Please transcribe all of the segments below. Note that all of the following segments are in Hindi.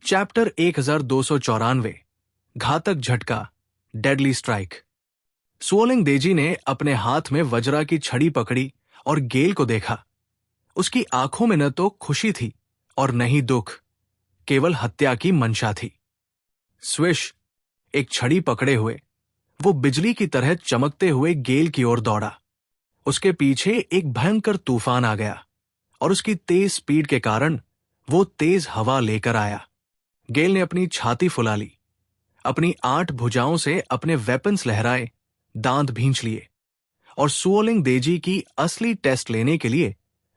चैप्टर 1294 घातक झटका डेडली स्ट्राइक। सुओलिंग देजी ने अपने हाथ में वज्रा की छड़ी पकड़ी और गेल को देखा। उसकी आंखों में न तो खुशी थी और न ही दुख, केवल हत्या की मंशा थी। स्विश, एक छड़ी पकड़े हुए वो बिजली की तरह चमकते हुए गेल की ओर दौड़ा। उसके पीछे एक भयंकर तूफान आ गया और उसकी तेज स्पीड के कारण वो तेज हवा लेकर आया। गेल ने अपनी छाती फुला ली, अपनी 8 भुजाओं से अपने वेपन्स लहराए, दांत भींच लिए और सुओलिंग देजी की असली टेस्ट लेने के लिए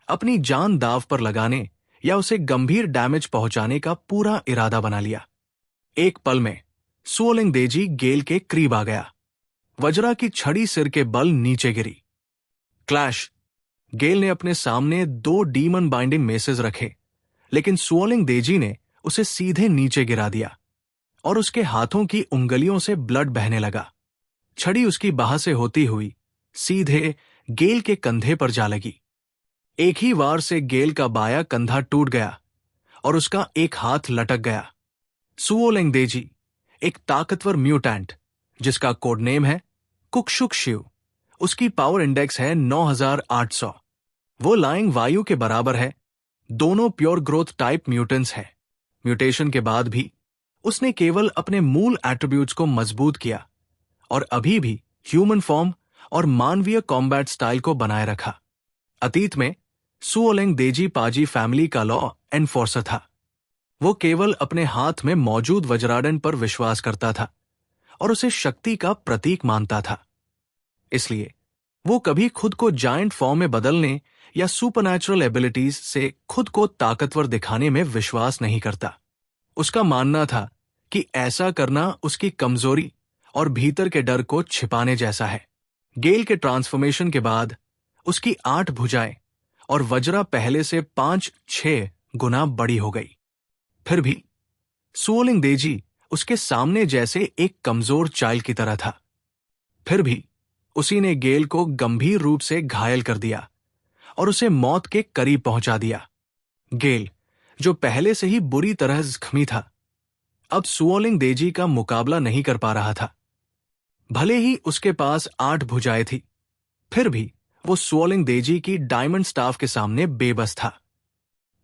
अपनी जान दांव पर लगाने या उसे गंभीर डैमेज पहुंचाने का पूरा इरादा बना लिया। एक पल में सुओलिंग देजी गेल के करीब आ गया। वज्रा की छड़ी सिर के बल नीचे गिरी। क्लैश! गेल ने अपने सामने 2 डीमन बाइंडिंग मेसेज रखे, लेकिन सुओलिंग देजी ने उसे सीधे नीचे गिरा दिया और उसके हाथों की उंगलियों से ब्लड बहने लगा। छड़ी उसकी बाह से होती हुई सीधे गेल के कंधे पर जा लगी। एक ही वार से गेल का बायां कंधा टूट गया और उसका एक हाथ लटक गया। सुओलिंग देजी, एक ताकतवर म्यूटेंट जिसका कोड नेम है कुक्षुक शिव, उसकी पावर इंडेक्स है 9800। वो लाइंग वायु के बराबर है। दोनों प्योर ग्रोथ टाइप म्यूटेंट्स हैं। म्यूटेशन के बाद भी उसने केवल अपने मूल एट्रीब्यूट्स को मजबूत किया और अभी भी ह्यूमन फॉर्म और मानवीय कॉम्बैट स्टाइल को बनाए रखा। अतीत में सुओलिंग देजी पाजी फैमिली का लॉ एनफोर्सर था। वो केवल अपने हाथ में मौजूद वज्राडन पर विश्वास करता था और उसे शक्ति का प्रतीक मानता था। इसलिए वो कभी खुद को जायंट फॉर्म में बदलने या सुपरनैचुरल एबिलिटीज से खुद को ताकतवर दिखाने में विश्वास नहीं करता। उसका मानना था कि ऐसा करना उसकी कमजोरी और भीतर के डर को छिपाने जैसा है। गेल के ट्रांसफॉर्मेशन के बाद उसकी 8 भुजाएं और वज्रा पहले से 5-6 गुना बड़ी हो गई। फिर भी सुओलिंग देजी उसके सामने जैसे एक कमजोर चाइल्ड की तरह था। फिर भी उसी ने गेल को गंभीर रूप से घायल कर दिया और उसे मौत के करीब पहुंचा दिया। गेल, जो पहले से ही बुरी तरह जख्मी था, अब सुओलिंग देजी का मुकाबला नहीं कर पा रहा था। भले ही उसके पास 8 भुजाएं थी, फिर भी वो सुओलिंग देजी की डायमंड स्टाफ के सामने बेबस था।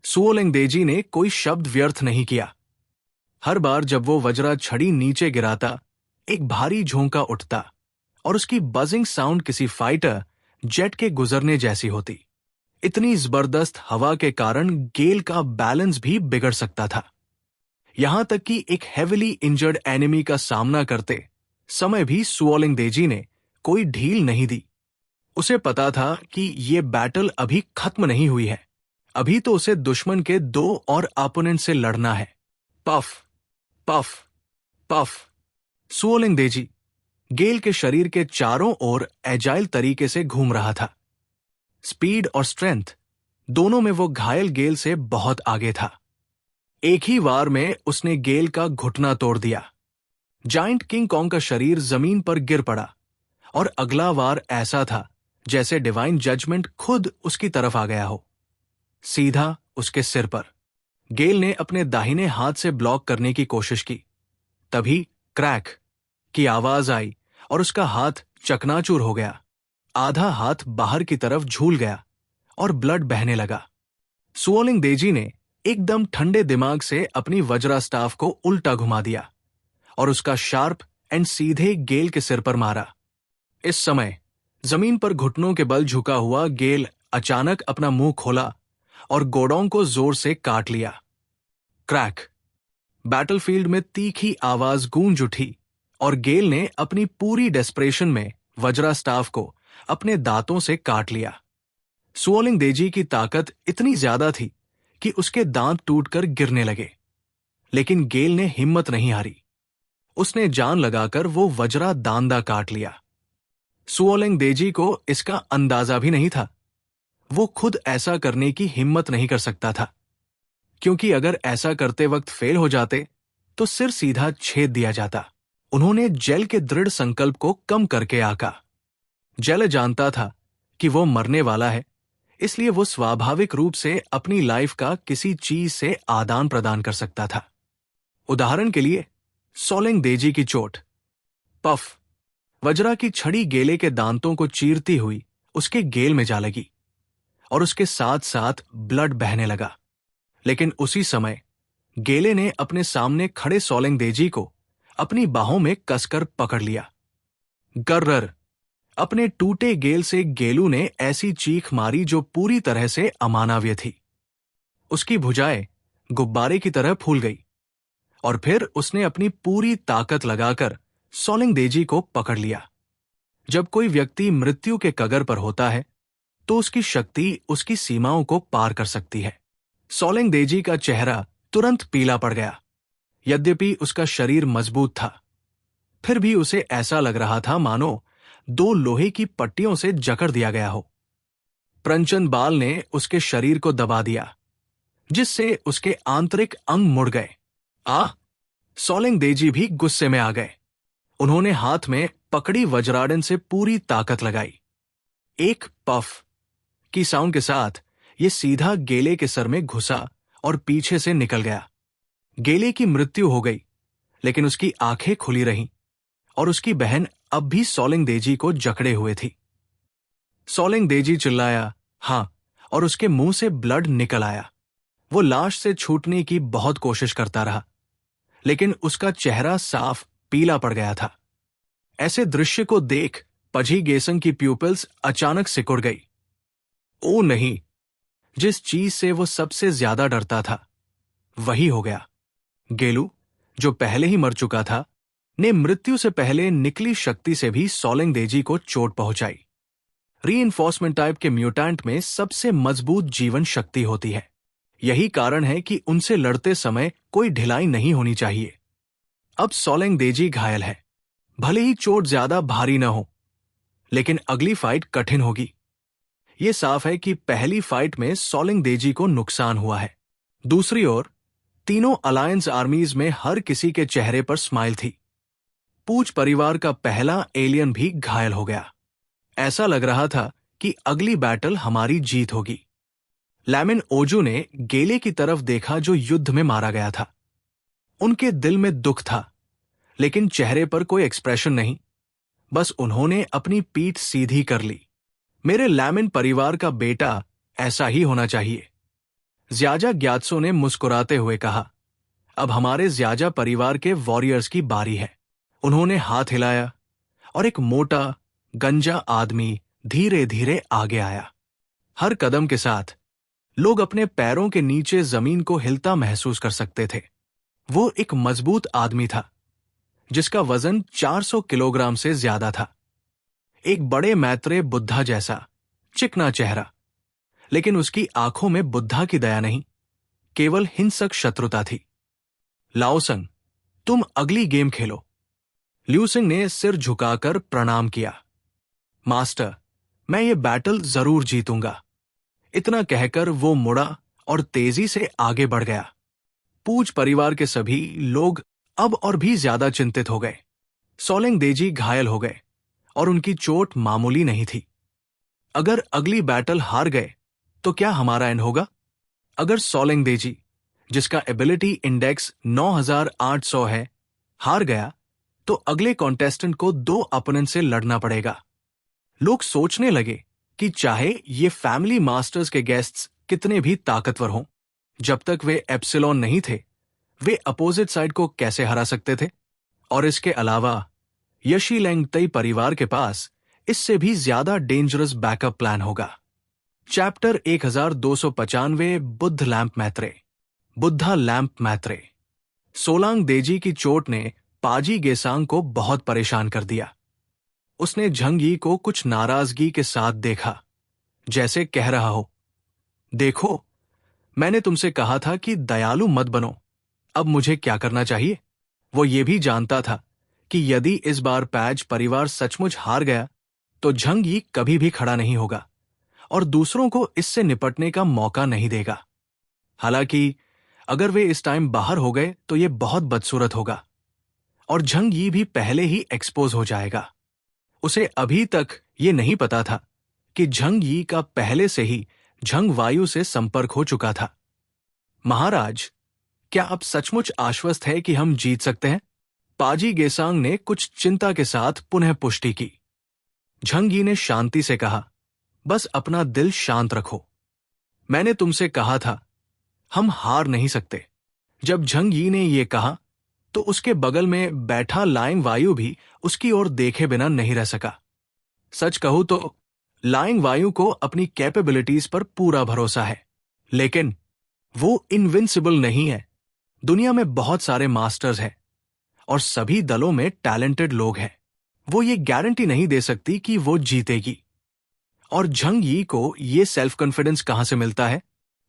सुओलिंग देजी ने कोई शब्द व्यर्थ नहीं किया। हर बार जब वो वज्रा छड़ी नीचे गिराता, एक भारी झोंका उठता और उसकी बजिंग साउंड किसी फाइटर जेट के गुजरने जैसी होती। इतनी जबरदस्त हवा के कारण गेल का बैलेंस भी बिगड़ सकता था। यहां तक कि एक हेविली इंजर्ड एनिमी का सामना करते समय भी सुओलिंग देजी ने कोई ढील नहीं दी। उसे पता था कि ये बैटल अभी खत्म नहीं हुई है। अभी तो उसे दुश्मन के 2 और अपोनेंट से लड़ना है। Puff puff puff. सुओलिंग देजी गेल के शरीर के चारों ओर एजाइल तरीके से घूम रहा था। स्पीड और स्ट्रेंथ दोनों में वो घायल गेल से बहुत आगे था। एक ही वार में उसने गेल का घुटना तोड़ दिया। जायंट किंग कॉन्ग का शरीर जमीन पर गिर पड़ा और अगला वार ऐसा था जैसे डिवाइन जजमेंट खुद उसकी तरफ आ गया हो, सीधा उसके सिर पर। गेल ने अपने दाहिने हाथ से ब्लॉक करने की कोशिश की। तभी क्रैक की आवाज आई और उसका हाथ चकनाचूर हो गया। आधा हाथ बाहर की तरफ झूल गया और ब्लड बहने लगा। सुओलिंग देजी ने एकदम ठंडे दिमाग से अपनी वज्रा स्टाफ को उल्टा घुमा दिया और उसका शार्प एंड सीधे गेल के सिर पर मारा। इस समय जमीन पर घुटनों के बल झुका हुआ गेल अचानक अपना मुंह खोला और गोडोंग को जोर से काट लिया। क्रैक! बैटलफील्ड में तीखी आवाज गूंज उठी और गेल ने अपनी पूरी डेस्परेशन में वज्रा स्टाफ को अपने दांतों से काट लिया। सुओलिंग देजी की ताकत इतनी ज्यादा थी कि उसके दांत टूटकर गिरने लगे, लेकिन गेल ने हिम्मत नहीं हारी। उसने जान लगाकर वो वज्रा दांदा काट लिया। सुओलिंग देजी को इसका अंदाजा भी नहीं था। वो खुद ऐसा करने की हिम्मत नहीं कर सकता था, क्योंकि अगर ऐसा करते वक्त फेल हो जाते तो सिर सीधा छेद दिया जाता। उन्होंने जेल के दृढ़ संकल्प को कम करके आका। जेल जानता था कि वो मरने वाला है, इसलिए वो स्वाभाविक रूप से अपनी लाइफ का किसी चीज से आदान प्रदान कर सकता था। उदाहरण के लिए सोलेंग देजी की चोट। पफ, वज्रा की छड़ी गेले के दांतों को चीरती हुई उसके गेल में जा लगी और उसके साथ साथ ब्लड बहने लगा। लेकिन उसी समय गेले ने अपने सामने खड़े सोलेंग देजी को अपनी बाहों में कसकर पकड़ लिया। गर्रर, अपने टूटे गेल से गेलू ने ऐसी चीख मारी जो पूरी तरह से अमानवीय थी। उसकी भुजाएं गुब्बारे की तरह फूल गई और फिर उसने अपनी पूरी ताकत लगाकर सोलेंग देजी को पकड़ लिया। जब कोई व्यक्ति मृत्यु के कगर पर होता है तो उसकी शक्ति उसकी सीमाओं को पार कर सकती है। सोलेंग देजी का चेहरा तुरंत पीला पड़ गया। यद्यपि उसका शरीर मजबूत था, फिर भी उसे ऐसा लग रहा था मानो 2 लोहे की पट्टियों से जकड़ दिया गया हो। प्रंचन बाल ने उसके शरीर को दबा दिया, जिससे उसके आंतरिक अंग मुड़ गए। सोलेंग देजी भी गुस्से में आ गए। उन्होंने हाथ में पकड़ी वज्राडन से पूरी ताकत लगाई। एक पफ की साउंड के साथ यह सीधा गेले के सर में घुसा और पीछे से निकल गया। गेले की मृत्यु हो गई, लेकिन उसकी आंखें खुली रहीं और उसकी बहन अब भी सोलेंग देजी को जकड़े हुए थी। सोलेंग देजी चिल्लाया, हां, और उसके मुंह से ब्लड निकल आया। वो लाश से छूटने की बहुत कोशिश करता रहा, लेकिन उसका चेहरा साफ पीला पड़ गया था। ऐसे दृश्य को देख पजी गेसंग की प्यूपिल्स अचानक सिकुड़ गई। ओ नहीं, जिस चीज से वो सबसे ज्यादा डरता था वही हो गया। गेलू, जो पहले ही मर चुका था, ने मृत्यु से पहले निकली शक्ति से भी सोलेंग देजी को चोट पहुंचाई। रीइंफोर्समेंट टाइप के म्यूटेंट में सबसे मजबूत जीवन शक्ति होती है। यही कारण है कि उनसे लड़ते समय कोई ढिलाई नहीं होनी चाहिए। अब सोलेंग देजी घायल है। भले ही चोट ज्यादा भारी न हो, लेकिन अगली फाइट कठिन होगी। यह साफ है कि पहली फाइट में सोलेंग देजी को नुकसान हुआ है। दूसरी ओर तीनों अलायंस आर्मीज में हर किसी के चेहरे पर स्माइल थी। पूछ परिवार का पहला एलियन भी घायल हो गया। ऐसा लग रहा था कि अगली बैटल हमारी जीत होगी। लैमिन ओजू ने गेले की तरफ देखा जो युद्ध में मारा गया था। उनके दिल में दुख था, लेकिन चेहरे पर कोई एक्सप्रेशन नहीं। बस उन्होंने अपनी पीठ सीधी कर ली। मेरे लैमिन परिवार का बेटा ऐसा ही होना चाहिए, ज़्याजा ग्यात्सो ने मुस्कुराते हुए कहा। अब हमारे ज़्याजा परिवार के वॉरियर्स की बारी है। उन्होंने हाथ हिलाया और एक मोटा गंजा आदमी धीरे धीरे आगे आया। हर कदम के साथ लोग अपने पैरों के नीचे जमीन को हिलता महसूस कर सकते थे। वो एक मजबूत आदमी था, जिसका वजन 400 किलोग्राम से ज्यादा था। एक बड़े मैत्रेय बुद्धा जैसा चिकना चेहरा, लेकिन उसकी आंखों में बुद्धा की दया नहीं, केवल हिंसक शत्रुता थी। लाओसंग, तुम अगली गेम खेलो। ल्यूसिंग ने सिर झुकाकर प्रणाम किया। मास्टर, मैं ये बैटल जरूर जीतूंगा। इतना कहकर वो मुड़ा और तेजी से आगे बढ़ गया। पूछ परिवार के सभी लोग अब और भी ज्यादा चिंतित हो गए। सोलेंग देजी घायल हो गए और उनकी चोट मामूली नहीं थी। अगर अगली बैटल हार गए तो क्या हमारा एंड होगा? अगर सोलेंग देजी, जिसका एबिलिटी इंडेक्स 9800 है, हार गया तो अगले कॉन्टेस्टेंट को 2 अपोनेंट से लड़ना पड़ेगा। लोग सोचने लगे कि चाहे ये फैमिली मास्टर्स के गेस्ट्स कितने भी ताकतवर हों, जब तक वे एप्सिलॉन नहीं थे, वे अपोजिट साइड को कैसे हरा सकते थे? और इसके अलावा यशी लेंगतई परिवार के पास इससे भी ज्यादा डेंजरस बैकअप प्लान होगा। Chapter 1295 Buddha lamp Maitreya. Buddha lamp Maitreya. सोलांग देजी की चोट ने पाजी गेसांग को बहुत परेशान कर दिया। उसने झंग यी को कुछ नाराजगी के साथ देखा, जैसे कह रहा हो, देखो, मैंने तुमसे कहा था कि दयालु मत बनो। अब मुझे क्या करना चाहिए? वो ये भी जानता था कि यदि इस बार पैज परिवार सचमुच हार गया तो झंग यी कभी भी खड़ा नहीं होगा और दूसरों को इससे निपटने का मौका नहीं देगा। हालांकि अगर वे इस टाइम बाहर हो गए तो ये बहुत बदसूरत होगा और झंग यी भी पहले ही एक्सपोज हो जाएगा। उसे अभी तक ये नहीं पता था कि झंग यी का पहले से ही झंग वायु से संपर्क हो चुका था। महाराज, क्या आप सचमुच आश्वस्त है कि हम जीत सकते हैं? पाजी गेसांग ने कुछ चिंता के साथ पुनः पुष्टि की। झंग यी ने शांति से कहा, बस अपना दिल शांत रखो। मैंने तुमसे कहा था, हम हार नहीं सकते। जब झंग यी ने यह कहा, तो उसके बगल में बैठा लाइंग वायु भी उसकी ओर देखे बिना नहीं रह सका। सच कहूं तो लाइंग वायु को अपनी कैपेबिलिटीज पर पूरा भरोसा है, लेकिन वो इनविंसिबल नहीं है। दुनिया में बहुत सारे मास्टर्स हैं और सभी दलों में टैलेंटेड लोग हैं। वो ये गारंटी नहीं दे सकती कि वो जीतेगी। और झंग यी को ये सेल्फ कॉन्फिडेंस कहां से मिलता है?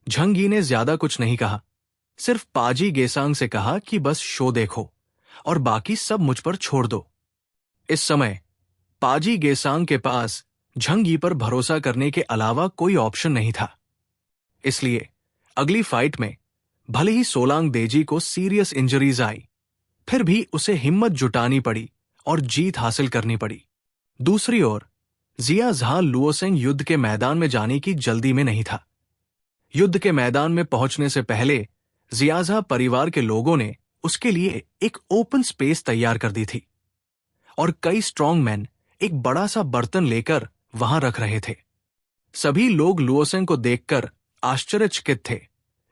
झंग यी ने ज्यादा कुछ नहीं कहा, सिर्फ पाजी गेसांग से कहा कि बस शो देखो और बाकी सब मुझ पर छोड़ दो। इस समय पाजी गेसांग के पास झंग यी पर भरोसा करने के अलावा कोई ऑप्शन नहीं था। इसलिए अगली फाइट में भले ही सोलांग देजी को सीरियस इंजरीज आई, फिर भी उसे हिम्मत जुटानी पड़ी और जीत हासिल करनी पड़ी। दूसरी ओर जिया झा लुओसेंग युद्ध के मैदान में जाने की जल्दी में नहीं था। युद्ध के मैदान में पहुंचने से पहले जियाझा परिवार के लोगों ने उसके लिए एक ओपन स्पेस तैयार कर दी थी और कई स्ट्रॉन्ग मैन एक बड़ा सा बर्तन लेकर वहां रख रहे थे। सभी लोग लुओसेंग को देखकर आश्चर्यचकित थे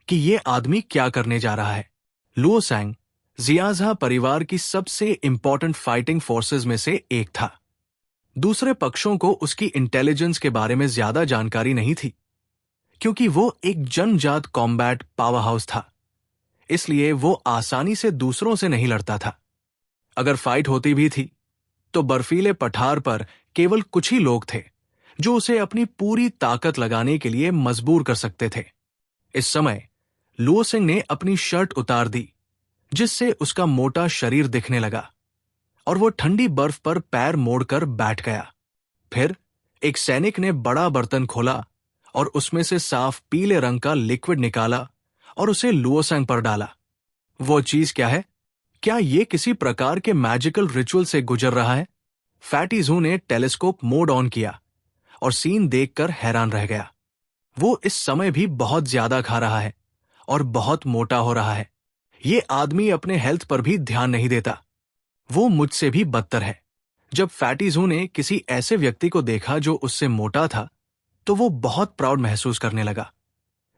कि ये आदमी क्या करने जा रहा है। लुओसेंग जियाझा परिवार की सबसे इंपॉर्टेंट फाइटिंग फोर्सेस में से एक था। दूसरे पक्षों को उसकी इंटेलिजेंस के बारे में ज्यादा जानकारी नहीं थी, क्योंकि वो एक जन्मजात कॉम्बैट पावर हाउस था। इसलिए वो आसानी से दूसरों से नहीं लड़ता था। अगर फाइट होती भी थी तो बर्फीले पठार पर केवल कुछ ही लोग थे जो उसे अपनी पूरी ताकत लगाने के लिए मजबूर कर सकते थे। इस समय लुओसेंग ने अपनी शर्ट उतार दी, जिससे उसका मोटा शरीर दिखने लगा और वो ठंडी बर्फ पर पैर मोड़कर बैठ गया। फिर एक सैनिक ने बड़ा बर्तन खोला और उसमें से साफ पीले रंग का लिक्विड निकाला और उसे लुओसेंग पर डाला। वो चीज क्या है? क्या ये किसी प्रकार के मैजिकल रिचुअल से गुजर रहा है? फैटी ज़ू ने टेलीस्कोप मोड ऑन किया और सीन देखकर हैरान रह गया। वो इस समय भी बहुत ज्यादा खा रहा है और बहुत मोटा हो रहा है। ये आदमी अपने हेल्थ पर भी ध्यान नहीं देता। वो मुझसे भी बदतर है। जब फैटी ज़ू ने किसी ऐसे व्यक्ति को देखा जो उससे मोटा था, तो वो बहुत प्राउड महसूस करने लगा,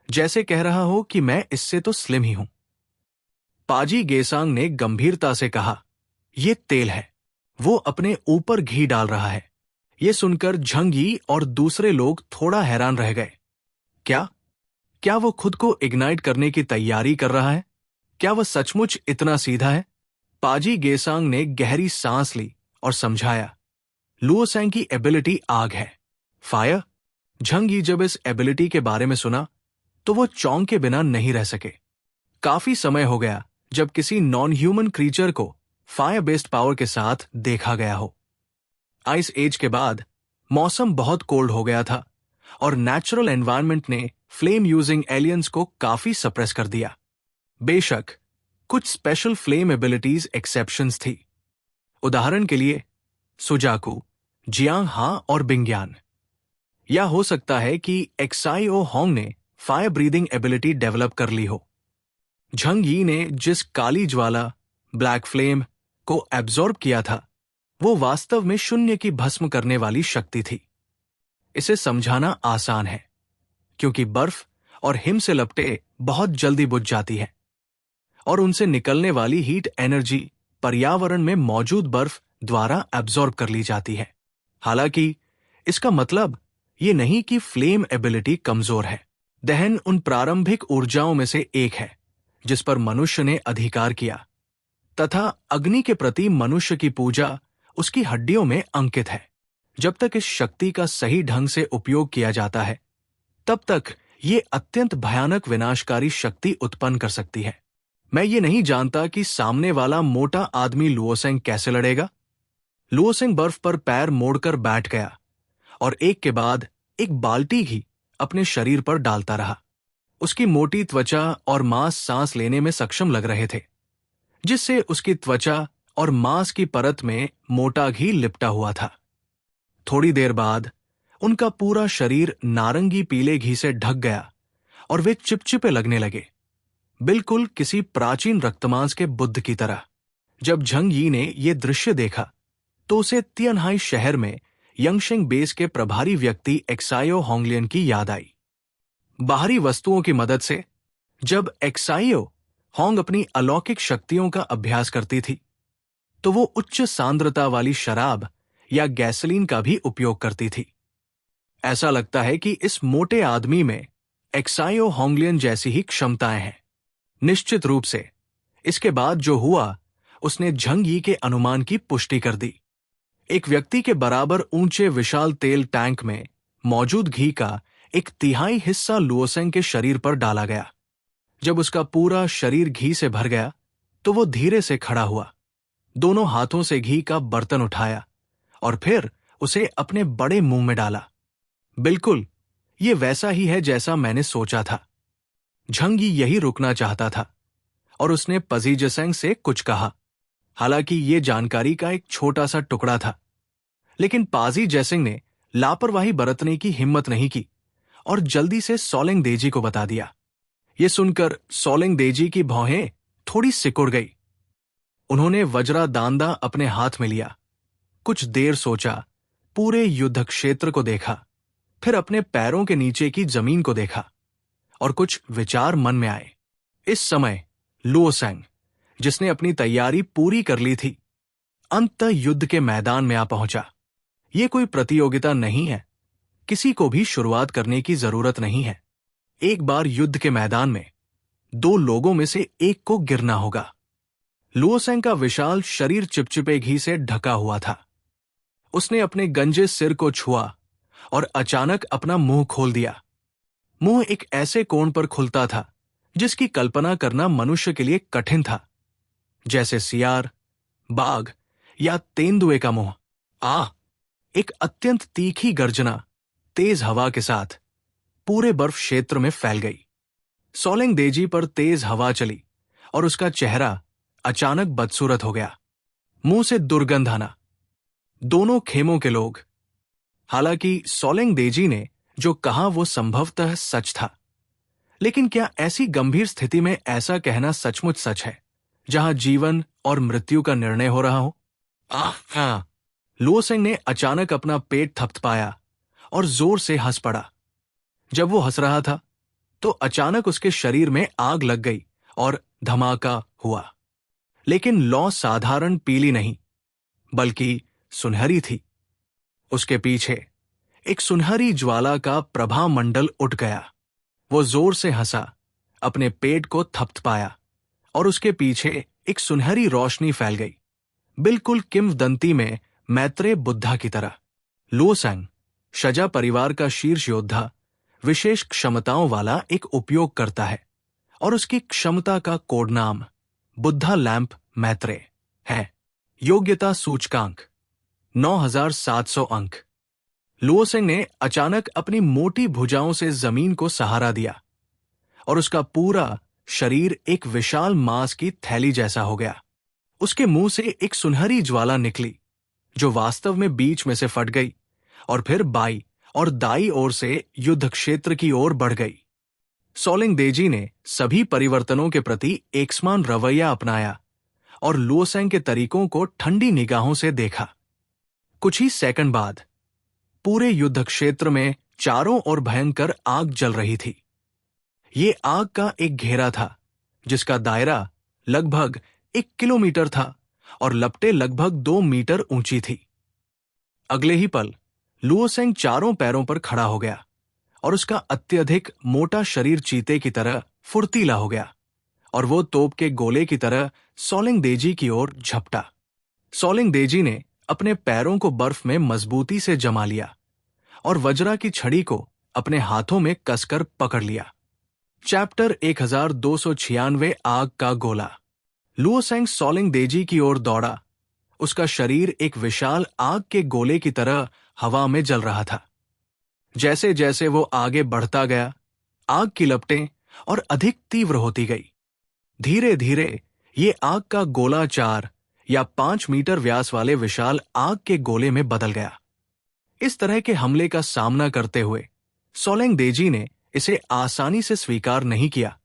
जैसे कह रहा हो कि मैं इससे तो स्लिम ही हूं। पाजी गेसांग ने गंभीरता से कहा, यह तेल है। वो अपने ऊपर घी डाल रहा है। यह सुनकर झंग यी और दूसरे लोग थोड़ा हैरान रह गए। क्या वो खुद को इग्नाइट करने की तैयारी कर रहा है? क्या वह सचमुच इतना सीधा है? पाजी गेसांग ने गहरी सांस ली और समझाया, लुओसेंग की एबिलिटी आग है, फायर। झंग यी जब इस एबिलिटी के बारे में सुना तो वो चौंक के बिना नहीं रह सके। काफी समय हो गया जब किसी नॉन ह्यूमन क्रीचर को फायर बेस्ड पावर के साथ देखा गया हो। आइस एज के बाद मौसम बहुत कोल्ड हो गया था और नेचुरल एनवायरनमेंट ने फ्लेम यूजिंग एलियंस को काफी सप्रेस कर दिया। बेशक कुछ स्पेशल फ्लेम एबिलिटीज एक्सेप्शंस थी। उदाहरण के लिए सुजाकू, जियांग हा और बिंग्यान। या हो सकता है कि एक्साई-ओ होंग ने फायर ब्रीदिंग एबिलिटी डेवलप कर ली हो। झंग यी ने जिस काली ज्वाला, ब्लैक फ्लेम को एब्जॉर्ब किया था, वो वास्तव में शून्य की भस्म करने वाली शक्ति थी। इसे समझाना आसान है, क्योंकि बर्फ और हिम से लपटे बहुत जल्दी बुझ जाती है और उनसे निकलने वाली हीट एनर्जी पर्यावरण में मौजूद बर्फ द्वारा एब्जॉर्ब कर ली जाती है। हालांकि इसका मतलब ये नहीं कि फ्लेम एबिलिटी कमजोर है। दहन उन प्रारंभिक ऊर्जाओं में से एक है जिस पर मनुष्य ने अधिकार किया, तथा अग्नि के प्रति मनुष्य की पूजा उसकी हड्डियों में अंकित है। जब तक इस शक्ति का सही ढंग से उपयोग किया जाता है, तब तक ये अत्यंत भयानक विनाशकारी शक्ति उत्पन्न कर सकती है। मैं ये नहीं जानता कि सामने वाला मोटा आदमी लुओसेंग कैसे लड़ेगा। लुओसेंग बर्फ पर पैर मोड़कर बैठ गया और एक के बाद एक बाल्टी घी अपने शरीर पर डालता रहा। उसकी मोटी त्वचा और मांस सांस लेने में सक्षम लग रहे थे, जिससे उसकी त्वचा और मांस की परत में मोटा घी लिपटा हुआ था। थोड़ी देर बाद उनका पूरा शरीर नारंगी पीले घी से ढक गया और वे चिपचिपे लगने लगे। बिल्कुल किसी प्राचीन रक्तमांस के बुद्ध की तरह। जब झंग यी ने यह दृश्य देखा तो उसे तियनहाई शहर में यंगशिंग बेस के प्रभारी व्यक्ति एक्सायो होंगलियन की याद आई। बाहरी वस्तुओं की मदद से जब एक्सायो होंग अपनी अलौकिक शक्तियों का अभ्यास करती थी तो वो उच्च सांद्रता वाली शराब या गैसोलीन का भी उपयोग करती थी। ऐसा लगता है कि इस मोटे आदमी में एक्सायो होंगलियन जैसी ही क्षमताएं हैं। निश्चित रूप से इसके बाद जो हुआ उसने झंग यी के अनुमान की पुष्टि कर दी। एक व्यक्ति के बराबर ऊंचे विशाल तेल टैंक में मौजूद घी का 1/3 हिस्सा लुओसेंग के शरीर पर डाला गया। जब उसका पूरा शरीर घी से भर गया तो वो धीरे से खड़ा हुआ, दोनों हाथों से घी का बर्तन उठाया और फिर उसे अपने बड़े मुंह में डाला। बिल्कुल ये वैसा ही है जैसा मैंने सोचा था। झंग यी यही रुकना चाहता था और उसने पजी जसेंग से कुछ कहा। हालांकि ये जानकारी का एक छोटा सा टुकड़ा था, लेकिन पाजी जैसिंग ने लापरवाही बरतने की हिम्मत नहीं की और जल्दी से सोलेंग देजी को बता दिया। ये सुनकर सोलेंग देजी की भौहें थोड़ी सिकुड़ गई। उन्होंने वज्रा दांदा अपने हाथ में लिया, कुछ देर सोचा, पूरे युद्ध क्षेत्र को देखा, फिर अपने पैरों के नीचे की जमीन को देखा और कुछ विचार मन में आए। इस समय लुओसेंग, जिसने अपनी तैयारी पूरी कर ली थी, अंततः युद्ध के मैदान में आ पहुंचा। यह कोई प्रतियोगिता नहीं है, किसी को भी शुरुआत करने की जरूरत नहीं है। एक बार युद्ध के मैदान में 2 लोगों में से एक को गिरना होगा। लुओसेंग का विशाल शरीर चिपचिपे घी से ढका हुआ था। उसने अपने गंजे सिर को छुआ और अचानक अपना मुंह खोल दिया। मुंह एक ऐसे कोण पर खुलता था जिसकी कल्पना करना मनुष्य के लिए कठिन था, जैसे सियार, बाघ या तेंदुए का मुंह। एक अत्यंत तीखी गर्जना तेज हवा के साथ पूरे बर्फ क्षेत्र में फैल गई। सोलेंग देजी पर तेज हवा चली और उसका चेहरा अचानक बदसूरत हो गया। मुंह से दुर्गंध आना। दोनों खेमों के लोग। हालांकि सोलेंग देजी ने जो कहा वो संभवतः सच था, लेकिन क्या ऐसी गंभीर स्थिति में ऐसा कहना सचमुच सच है, जहां जीवन और मृत्यु का निर्णय हो रहा हो? लुओसेंग ने अचानक अपना पेट थपथपाया और जोर से हंस पड़ा। जब वो हंस रहा था तो अचानक उसके शरीर में आग लग गई और धमाका हुआ। लेकिन लौ साधारण पीली नहीं, बल्कि सुनहरी थी। उसके पीछे एक सुनहरी ज्वाला का प्रभा मंडल उठ गया। वो जोर से हंसा, अपने पेट को थपथपाया और उसके पीछे एक सुनहरी रोशनी फैल गई, बिल्कुल किंवदंती में मैत्रेय बुद्धा की तरह। लुओसेंग, शजा परिवार का शीर्ष योद्धा, विशेष क्षमताओं वाला एक उपयोग करता है और उसकी क्षमता का कोड नाम बुद्धा लैंप मैत्रेय है। योग्यता सूचकांक 9700 अंक। लुओसेंग ने अचानक अपनी मोटी भुजाओं से जमीन को सहारा दिया और उसका पूरा शरीर एक विशाल मांस की थैली जैसा हो गया। उसके मुंह से एक सुनहरी ज्वाला निकली जो वास्तव में बीच में से फट गई और फिर बाई और दाई ओर से युद्ध क्षेत्र की ओर बढ़ गई। सोलेंग देजी ने सभी परिवर्तनों के प्रति एकसमान रवैया अपनाया और लुओसेंग के तरीकों को ठंडी निगाहों से देखा। कुछ ही सेकंड बाद पूरे युद्ध क्षेत्र में चारों ओर भयंकर आग जल रही थी। ये आग का एक घेरा था जिसका दायरा लगभग 1 किलोमीटर था और लपटें लगभग 2 मीटर ऊंची थी। अगले ही पल लुओसेंग चारों पैरों पर खड़ा हो गया और उसका अत्यधिक मोटा शरीर चीते की तरह फुर्तीला हो गया और वो तोप के गोले की तरह सोलेंग देजी की ओर झपटा। सोलेंग देजी ने अपने पैरों को बर्फ में मजबूती से जमा लिया और वज्रा की छड़ी को अपने हाथों में कसकर पकड़ लिया। चैप्टर 1296 आग का गोला। लुओसेंग सोलेंग देजी की ओर दौड़ा। उसका शरीर एक विशाल आग के गोले की तरह हवा में जल रहा था। जैसे जैसे वो आगे बढ़ता गया, आग की लपटें और अधिक तीव्र होती गई। धीरे धीरे ये आग का गोला 4 या 5 मीटर व्यास वाले विशाल आग के गोले में बदल गया। इस तरह के हमले का सामना करते हुए सोलेंग देजी ने इसे आसानी से स्वीकार नहीं किया।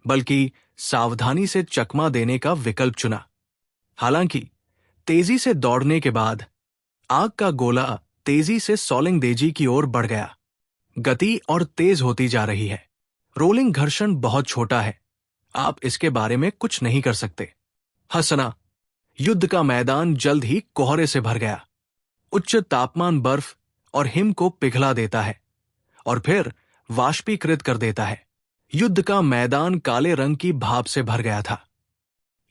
बल्कि सावधानी से चकमा देने का विकल्प चुना। हालांकि तेजी से दौड़ने के बाद आग का गोला तेजी से सोलिंग देजी की ओर बढ़ गया। गति और तेज होती जा रही है। रोलिंग घर्षण बहुत छोटा है, आप इसके बारे में कुछ नहीं कर सकते। हंसना। युद्ध का मैदान जल्द ही कोहरे से भर गया। उच्च तापमान बर्फ और हिम को पिघला देता है और फिर वाष्पीकृत कर देता है। युद्ध का मैदान काले रंग की भाप से भर गया था।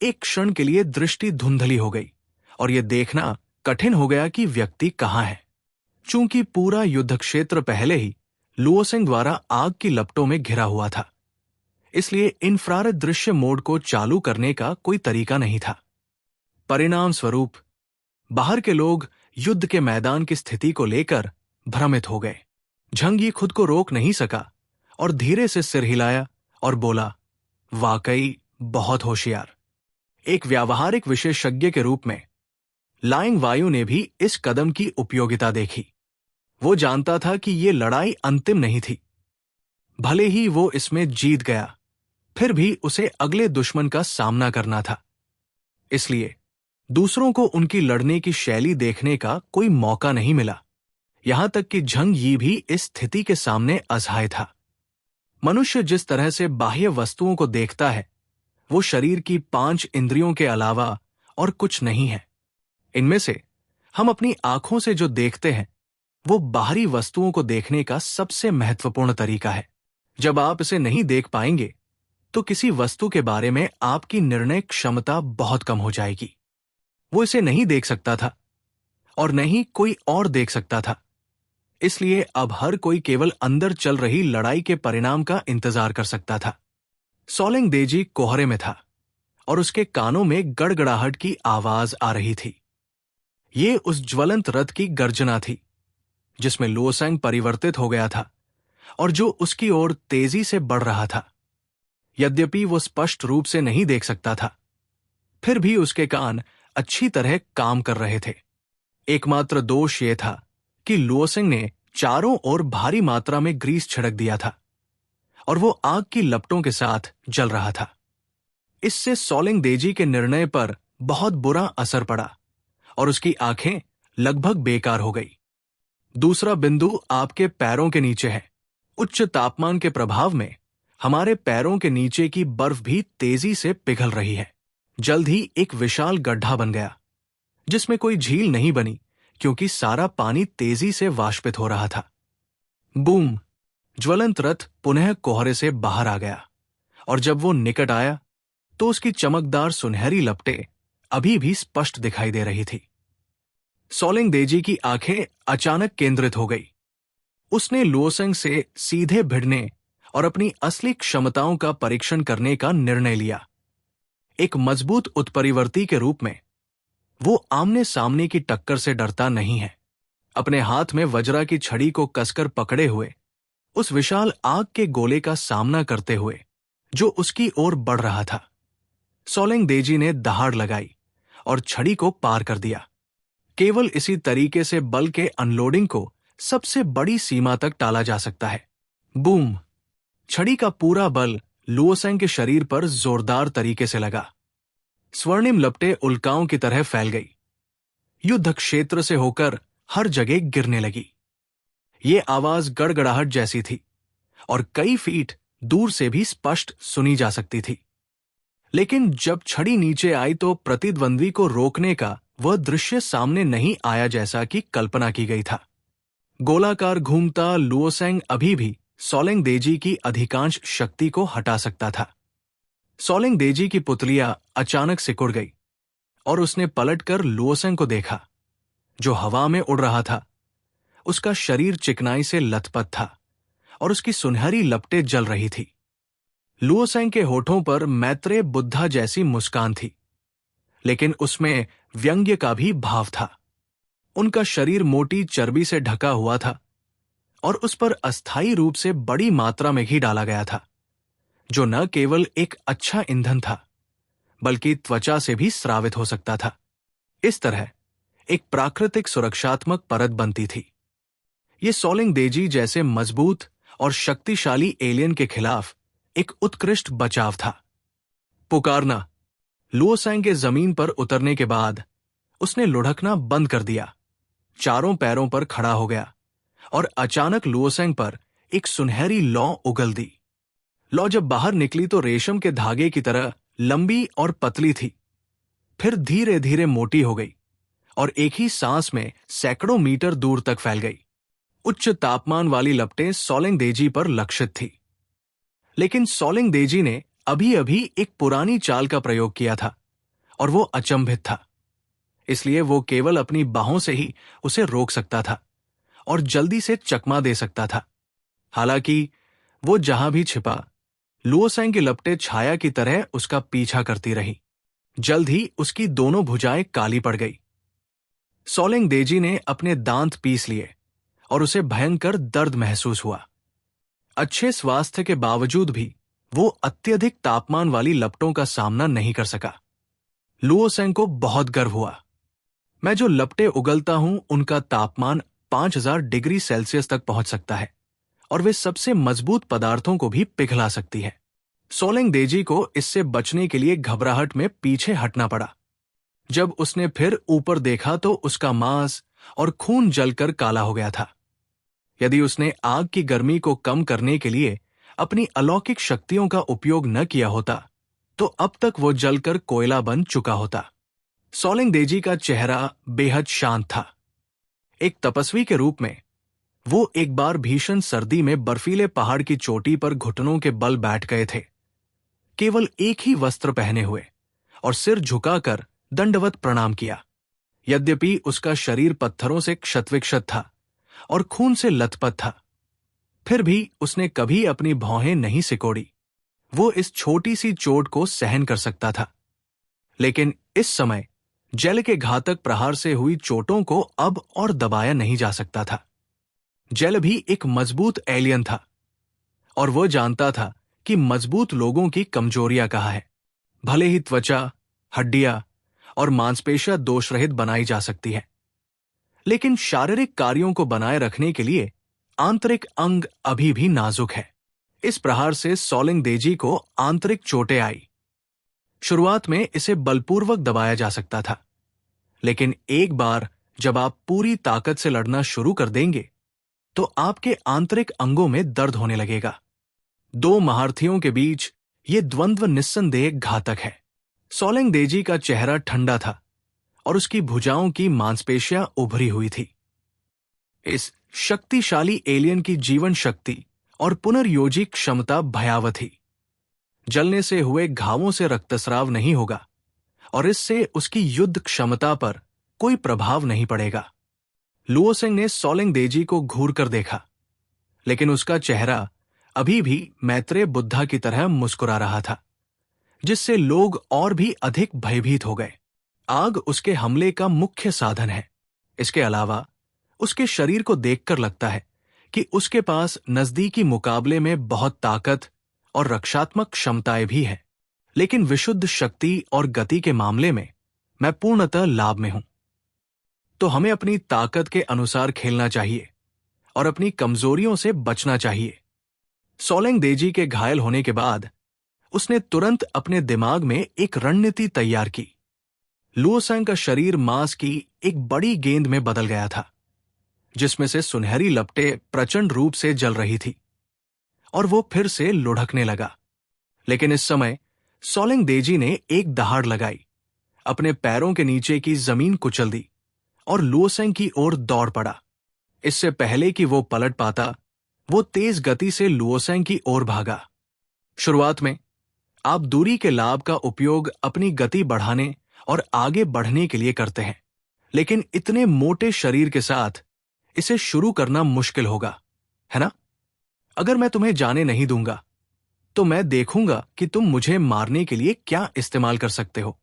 एक क्षण के लिए दृष्टि धुंधली हो गई और यह देखना कठिन हो गया कि व्यक्ति कहां है। चूंकि पूरा युद्ध क्षेत्र पहले ही लुओसेंग द्वारा आग की लपटों में घिरा हुआ था, इसलिए इंफ्रारेड दृश्य मोड को चालू करने का कोई तरीका नहीं था। परिणाम स्वरूप बाहर के लोग युद्ध के मैदान की स्थिति को लेकर भ्रमित हो गए। झंग ये खुद को रोक नहीं सका और धीरे से सिर हिलाया और बोला, वाकई बहुत होशियार। एक व्यावहारिक विशेषज्ञ के रूप में लाइंग वायु ने भी इस कदम की उपयोगिता देखी। वो जानता था कि ये लड़ाई अंतिम नहीं थी। भले ही वो इसमें जीत गया, फिर भी उसे अगले दुश्मन का सामना करना था। इसलिए दूसरों को उनकी लड़ने की शैली देखने का कोई मौका नहीं मिला। यहां तक कि झंग यी भी इस स्थिति के सामने असहाय था। मनुष्य जिस तरह से बाह्य वस्तुओं को देखता है, वो शरीर की 5 इंद्रियों के अलावा और कुछ नहीं है। इनमें से हम अपनी आंखों से जो देखते हैं, वो बाहरी वस्तुओं को देखने का सबसे महत्वपूर्ण तरीका है। जब आप इसे नहीं देख पाएंगे, तो किसी वस्तु के बारे में आपकी निर्णय क्षमता बहुत कम हो जाएगी। वो इसे नहीं देख सकता था और नहीं कोई और देख सकता था। इसलिए अब हर कोई केवल अंदर चल रही लड़ाई के परिणाम का इंतजार कर सकता था। सोलिंग देजी कोहरे में था और उसके कानों में गड़गड़ाहट की आवाज आ रही थी। ये उस ज्वलंत रथ की गर्जना थी जिसमें लुओसेंग परिवर्तित हो गया था और जो उसकी ओर तेजी से बढ़ रहा था। यद्यपि वो स्पष्ट रूप से नहीं देख सकता था, फिर भी उसके कान अच्छी तरह काम कर रहे थे। एकमात्र दोष ये था कि लुओसेंग ने चारों ओर भारी मात्रा में ग्रीस छिड़क दिया था और वो आग की लपटों के साथ जल रहा था। इससे सोलिंग देजी के निर्णय पर बहुत बुरा असर पड़ा और उसकी आंखें लगभग बेकार हो गई। दूसरा बिंदु आपके पैरों के नीचे है। उच्च तापमान के प्रभाव में हमारे पैरों के नीचे की बर्फ भी तेजी से पिघल रही है। जल्द ही एक विशाल गड्ढा बन गया, जिसमें कोई झील नहीं बनी क्योंकि सारा पानी तेजी से वाष्पित हो रहा था। बूम! ज्वलंत रथ पुनः कोहरे से बाहर आ गया और जब वो निकट आया तो उसकी चमकदार सुनहरी लपटें अभी भी स्पष्ट दिखाई दे रही थी। सोलिंग देजी की आंखें अचानक केंद्रित हो गई। उसने लुओसेंग से सीधे भिड़ने और अपनी असली क्षमताओं का परीक्षण करने का निर्णय लिया। एक मजबूत उत्परिवर्ती के रूप में वो आमने सामने की टक्कर से डरता नहीं है। अपने हाथ में वज्रा की छड़ी को कसकर पकड़े हुए उस विशाल आग के गोले का सामना करते हुए जो उसकी ओर बढ़ रहा था, सोलिंग देजी ने दहाड़ लगाई और छड़ी को पार कर दिया। केवल इसी तरीके से बल के अनलोडिंग को सबसे बड़ी सीमा तक टाला जा सकता है। बूम! छड़ी का पूरा बल लुओसेंग के शरीर पर जोरदार तरीके से लगा। स्वर्णिम लपटें उल्काओं की तरह फैल गई, युद्ध क्षेत्र से होकर हर जगह गिरने लगी। ये आवाज गड़गड़ाहट जैसी थी और कई फीट दूर से भी स्पष्ट सुनी जा सकती थी। लेकिन जब छड़ी नीचे आई तो प्रतिद्वंद्वी को रोकने का वह दृश्य सामने नहीं आया जैसा कि कल्पना की गई था। गोलाकार घूमता लुओसेंग अभी भी सोलिंग देजी की अधिकांश शक्ति को हटा सकता था। सोलिंग देजी की पुतलियां अचानक सिकुड़ गई और उसने पलटकर लुओसेंग को देखा, जो हवा में उड़ रहा था। उसका शरीर चिकनाई से लथपथ था और उसकी सुनहरी लपटें जल रही थी। लुओसेंग के होठों पर मैत्रेय बुद्धा जैसी मुस्कान थी, लेकिन उसमें व्यंग्य का भी भाव था। उनका शरीर मोटी चर्बी से ढका हुआ था और उस पर अस्थायी रूप से बड़ी मात्रा में घी डाला गया था, जो न केवल एक अच्छा ईंधन था, बल्कि त्वचा से भी स्रावित हो सकता था। इस तरह एक प्राकृतिक सुरक्षात्मक परत बनती थी। ये सोलिंग देजी जैसे मजबूत और शक्तिशाली एलियन के खिलाफ एक उत्कृष्ट बचाव था। पुकारना। लुओसेंग के जमीन पर उतरने के बाद उसने लुढ़कना बंद कर दिया, चारों पैरों पर खड़ा हो गया और अचानक लुओसेंग पर एक सुनहरी लौ उगल दी। लौ जब बाहर निकली तो रेशम के धागे की तरह लंबी और पतली थी, फिर धीरे धीरे मोटी हो गई और एक ही सांस में सैकड़ों मीटर दूर तक फैल गई। उच्च तापमान वाली लपटें सोलेंग देजी पर लक्षित थी, लेकिन सोलेंग देजी ने अभी अभी एक पुरानी चाल का प्रयोग किया था और वो अचंभित था। इसलिए वो केवल अपनी बाहों से ही उसे रोक सकता था और जल्दी से चकमा दे सकता था। हालांकि वो जहां भी छिपा, लुओसेंग की लपटें छाया की तरह उसका पीछा करती रही। जल्द ही उसकी दोनों भुजाएं काली पड़ गई। सोलेंग देजी ने अपने दांत पीस लिए और उसे भयंकर दर्द महसूस हुआ। अच्छे स्वास्थ्य के बावजूद भी वो अत्यधिक तापमान वाली लपटों का सामना नहीं कर सका। लुओसेंग को बहुत गर्व हुआ। मैं जो लपटें उगलता हूं उनका तापमान 5000 डिग्री सेल्सियस तक पहुंच सकता है और वे सबसे मजबूत पदार्थों को भी पिघला सकती है। सोलेंग देजी को इससे बचने के लिए घबराहट में पीछे हटना पड़ा। जब उसने फिर ऊपर देखा तो उसका मांस और खून जलकर काला हो गया था। यदि उसने आग की गर्मी को कम करने के लिए अपनी अलौकिक शक्तियों का उपयोग न किया होता तो अब तक वो जलकर कोयला बन चुका होता। सोलेंग देजी का चेहरा बेहद शांत था। एक तपस्वी के रूप में वो एक बार भीषण सर्दी में बर्फीले पहाड़ की चोटी पर घुटनों के बल बैठ गए थे, केवल एक ही वस्त्र पहने हुए, और सिर झुकाकर दंडवत प्रणाम किया। यद्यपि उसका शरीर पत्थरों से क्षतविक्षत था और खून से लथपथ था, फिर भी उसने कभी अपनी भौहें नहीं सिकोड़ी। वो इस छोटी सी चोट को सहन कर सकता था। लेकिन इस समय जल के घातक प्रहार से हुई चोटों को अब और दबाया नहीं जा सकता था। जल भी एक मजबूत एलियन था और वो जानता था कि मजबूत लोगों की कमजोरियां कहाँ है। भले ही त्वचा, हड्डियां और मांसपेशियां दोषरहित बनाई जा सकती है, लेकिन शारीरिक कार्यों को बनाए रखने के लिए आंतरिक अंग अभी भी नाजुक है। इस प्रहार से सोलेंग देजी को आंतरिक चोटें आई। शुरुआत में इसे बलपूर्वक दबाया जा सकता था, लेकिन एक बार जब आप पूरी ताकत से लड़ना शुरू कर देंगे तो आपके आंतरिक अंगों में दर्द होने लगेगा। दो महारथियों के बीच ये द्वंद्व निस्संदेह घातक है। सोलेंग देजी का चेहरा ठंडा था और उसकी भुजाओं की मांसपेशियां उभरी हुई थी। इस शक्तिशाली एलियन की जीवन शक्ति और पुनर्योजी क्षमता भयावह थी। जलने से हुए घावों से रक्तस्राव नहीं होगा और इससे उसकी युद्ध क्षमता पर कोई प्रभाव नहीं पड़ेगा। लुओसेंग ने सोलेंग देजी को घूर कर देखा, लेकिन उसका चेहरा अभी भी मैत्रेय बुद्धा की तरह मुस्कुरा रहा था, जिससे लोग और भी अधिक भयभीत हो गए। आग उसके हमले का मुख्य साधन है। इसके अलावा उसके शरीर को देखकर लगता है कि उसके पास नजदीकी मुकाबले में बहुत ताकत और रक्षात्मक क्षमताएं भी हैं, लेकिन विशुद्ध शक्ति और गति के मामले में मैं पूर्णतः लाभ में हूं। तो हमें अपनी ताकत के अनुसार खेलना चाहिए और अपनी कमजोरियों से बचना चाहिए। सोलेंग देजी के घायल होने के बाद उसने तुरंत अपने दिमाग में एक रणनीति तैयार की। लुओसेंग का शरीर मांस की एक बड़ी गेंद में बदल गया था, जिसमें से सुनहरी लपटें प्रचंड रूप से जल रही थी, और वो फिर से लुढ़कने लगा। लेकिन इस समय सोलेंग देजी ने एक दहाड़ लगाई, अपने पैरों के नीचे की जमीन कुचल दी और लुओसेंग की ओर दौड़ पड़ा। इससे पहले कि वो पलट पाता, वो तेज गति से लुओसेंग की ओर भागा। शुरुआत में आप दूरी के लाभ का उपयोग अपनी गति बढ़ाने और आगे बढ़ने के लिए करते हैं, लेकिन इतने मोटे शरीर के साथ इसे शुरू करना मुश्किल होगा, है ना? अगर मैं तुम्हें जाने नहीं दूंगा तो मैं देखूंगा कि तुम मुझे मारने के लिए क्या इस्तेमाल कर सकते हो।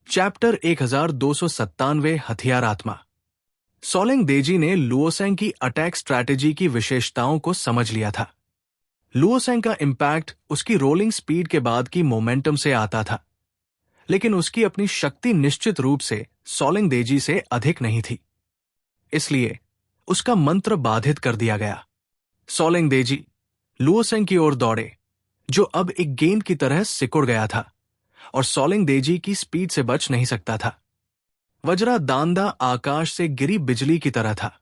चैप्टर 1297 हथियार आत्मा। सोलेंग देजी ने लुओसेंग की अटैक स्ट्रैटेजी की विशेषताओं को समझ लिया था। लुओसेंग का इंपैक्ट उसकी रोलिंग स्पीड के बाद की मोमेंटम से आता था, लेकिन उसकी अपनी शक्ति निश्चित रूप से सोलेंग देजी से अधिक नहीं थी। इसलिए उसका मंत्र बाधित कर दिया गया। सोलेंग देजी लुओसेंग की ओर दौड़े, जो अब एक गेंद की तरह सिकुड़ गया था और सोलिंग देजी की स्पीड से बच नहीं सकता था। वज्रा दांदा आकाश से गिरी बिजली की तरह था,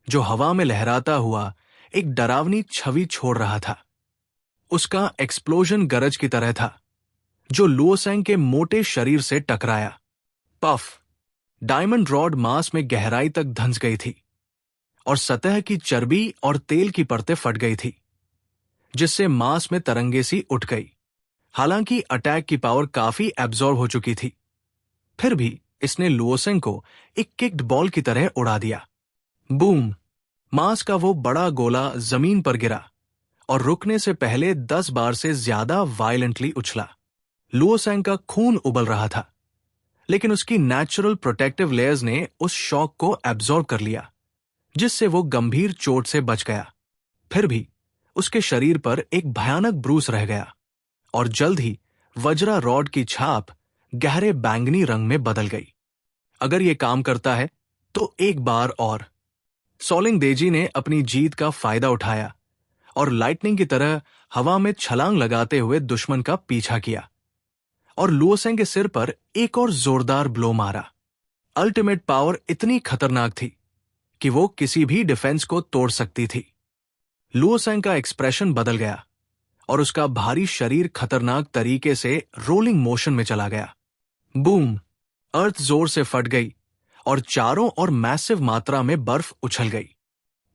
जो हवा में लहराता हुआ एक डरावनी छवि छोड़ रहा था। उसका एक्सप्लोजन गरज की तरह था, जो लुओसेंग के मोटे शरीर से टकराया। पफ! डायमंड रॉड मांस में गहराई तक धंस गई थी और सतह की चर्बी और तेल की परतें फट गई थी, जिससे मांस में तरंगे सी उठ गई। हालांकि अटैक की पावर काफी एब्जॉर्ब हो चुकी थी, फिर भी इसने लुओसेंग को एक किक्ड बॉल की तरह उड़ा दिया। बूम! मांस का वो बड़ा गोला जमीन पर गिरा और रुकने से पहले 10 बार से ज्यादा वायलेंटली उछला। लुओसेंग का खून उबल रहा था, लेकिन उसकी नेचुरल प्रोटेक्टिव लेयर्स ने उस शॉक को एब्जॉर्ब कर लिया, जिससे वो गंभीर चोट से बच गया। फिर भी उसके शरीर पर एक भयानक ब्रूस रह गया और जल्द ही वज्रा रॉड की छाप गहरे बैंगनी रंग में बदल गई। अगर ये काम करता है तो एक बार और। सोलिंग देजी ने अपनी जीत का फायदा उठाया और लाइटनिंग की तरह हवा में छलांग लगाते हुए दुश्मन का पीछा किया और लुओसेंग के सिर पर एक और जोरदार ब्लो मारा। अल्टीमेट पावर इतनी खतरनाक थी कि वो किसी भी डिफेंस को तोड़ सकती थी। लुओसेंग का एक्सप्रेशन बदल गया और उसका भारी शरीर खतरनाक तरीके से रोलिंग मोशन में चला गया। बूम! अर्थ जोर से फट गई और चारों ओर मैसिव मात्रा में बर्फ उछल गई।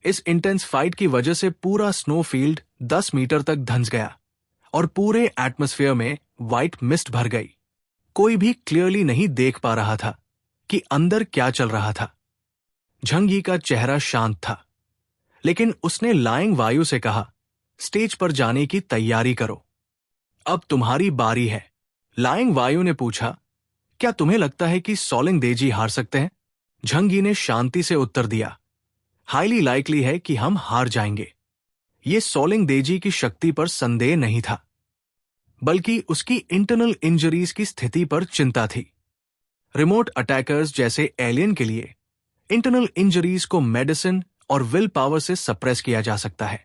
इस इंटेंस फाइट की वजह से पूरा स्नोफील्ड 10 मीटर तक धंस गया और पूरे एटमॉस्फेयर में व्हाइट मिस्ट भर गई। कोई भी क्लियरली नहीं देख पा रहा था कि अंदर क्या चल रहा था। झंगी का चेहरा शांत था, लेकिन उसने लाइंग वायु से कहा, स्टेज पर जाने की तैयारी करो, अब तुम्हारी बारी है। लाइंग वायु ने पूछा, क्या तुम्हें लगता है कि सोलिंग देजी हार सकते हैं? झंगी ने शांति से उत्तर दिया, हाईली लाइकली है कि हम हार जाएंगे। ये सोलिंग देजी की शक्ति पर संदेह नहीं था, बल्कि उसकी इंटरनल इंजरीज की स्थिति पर चिंता थी। रिमोट अटैकर्स जैसे एलियन के लिए इंटरनल इंजरीज को मेडिसिन और विल पावर से सप्रेस किया जा सकता है,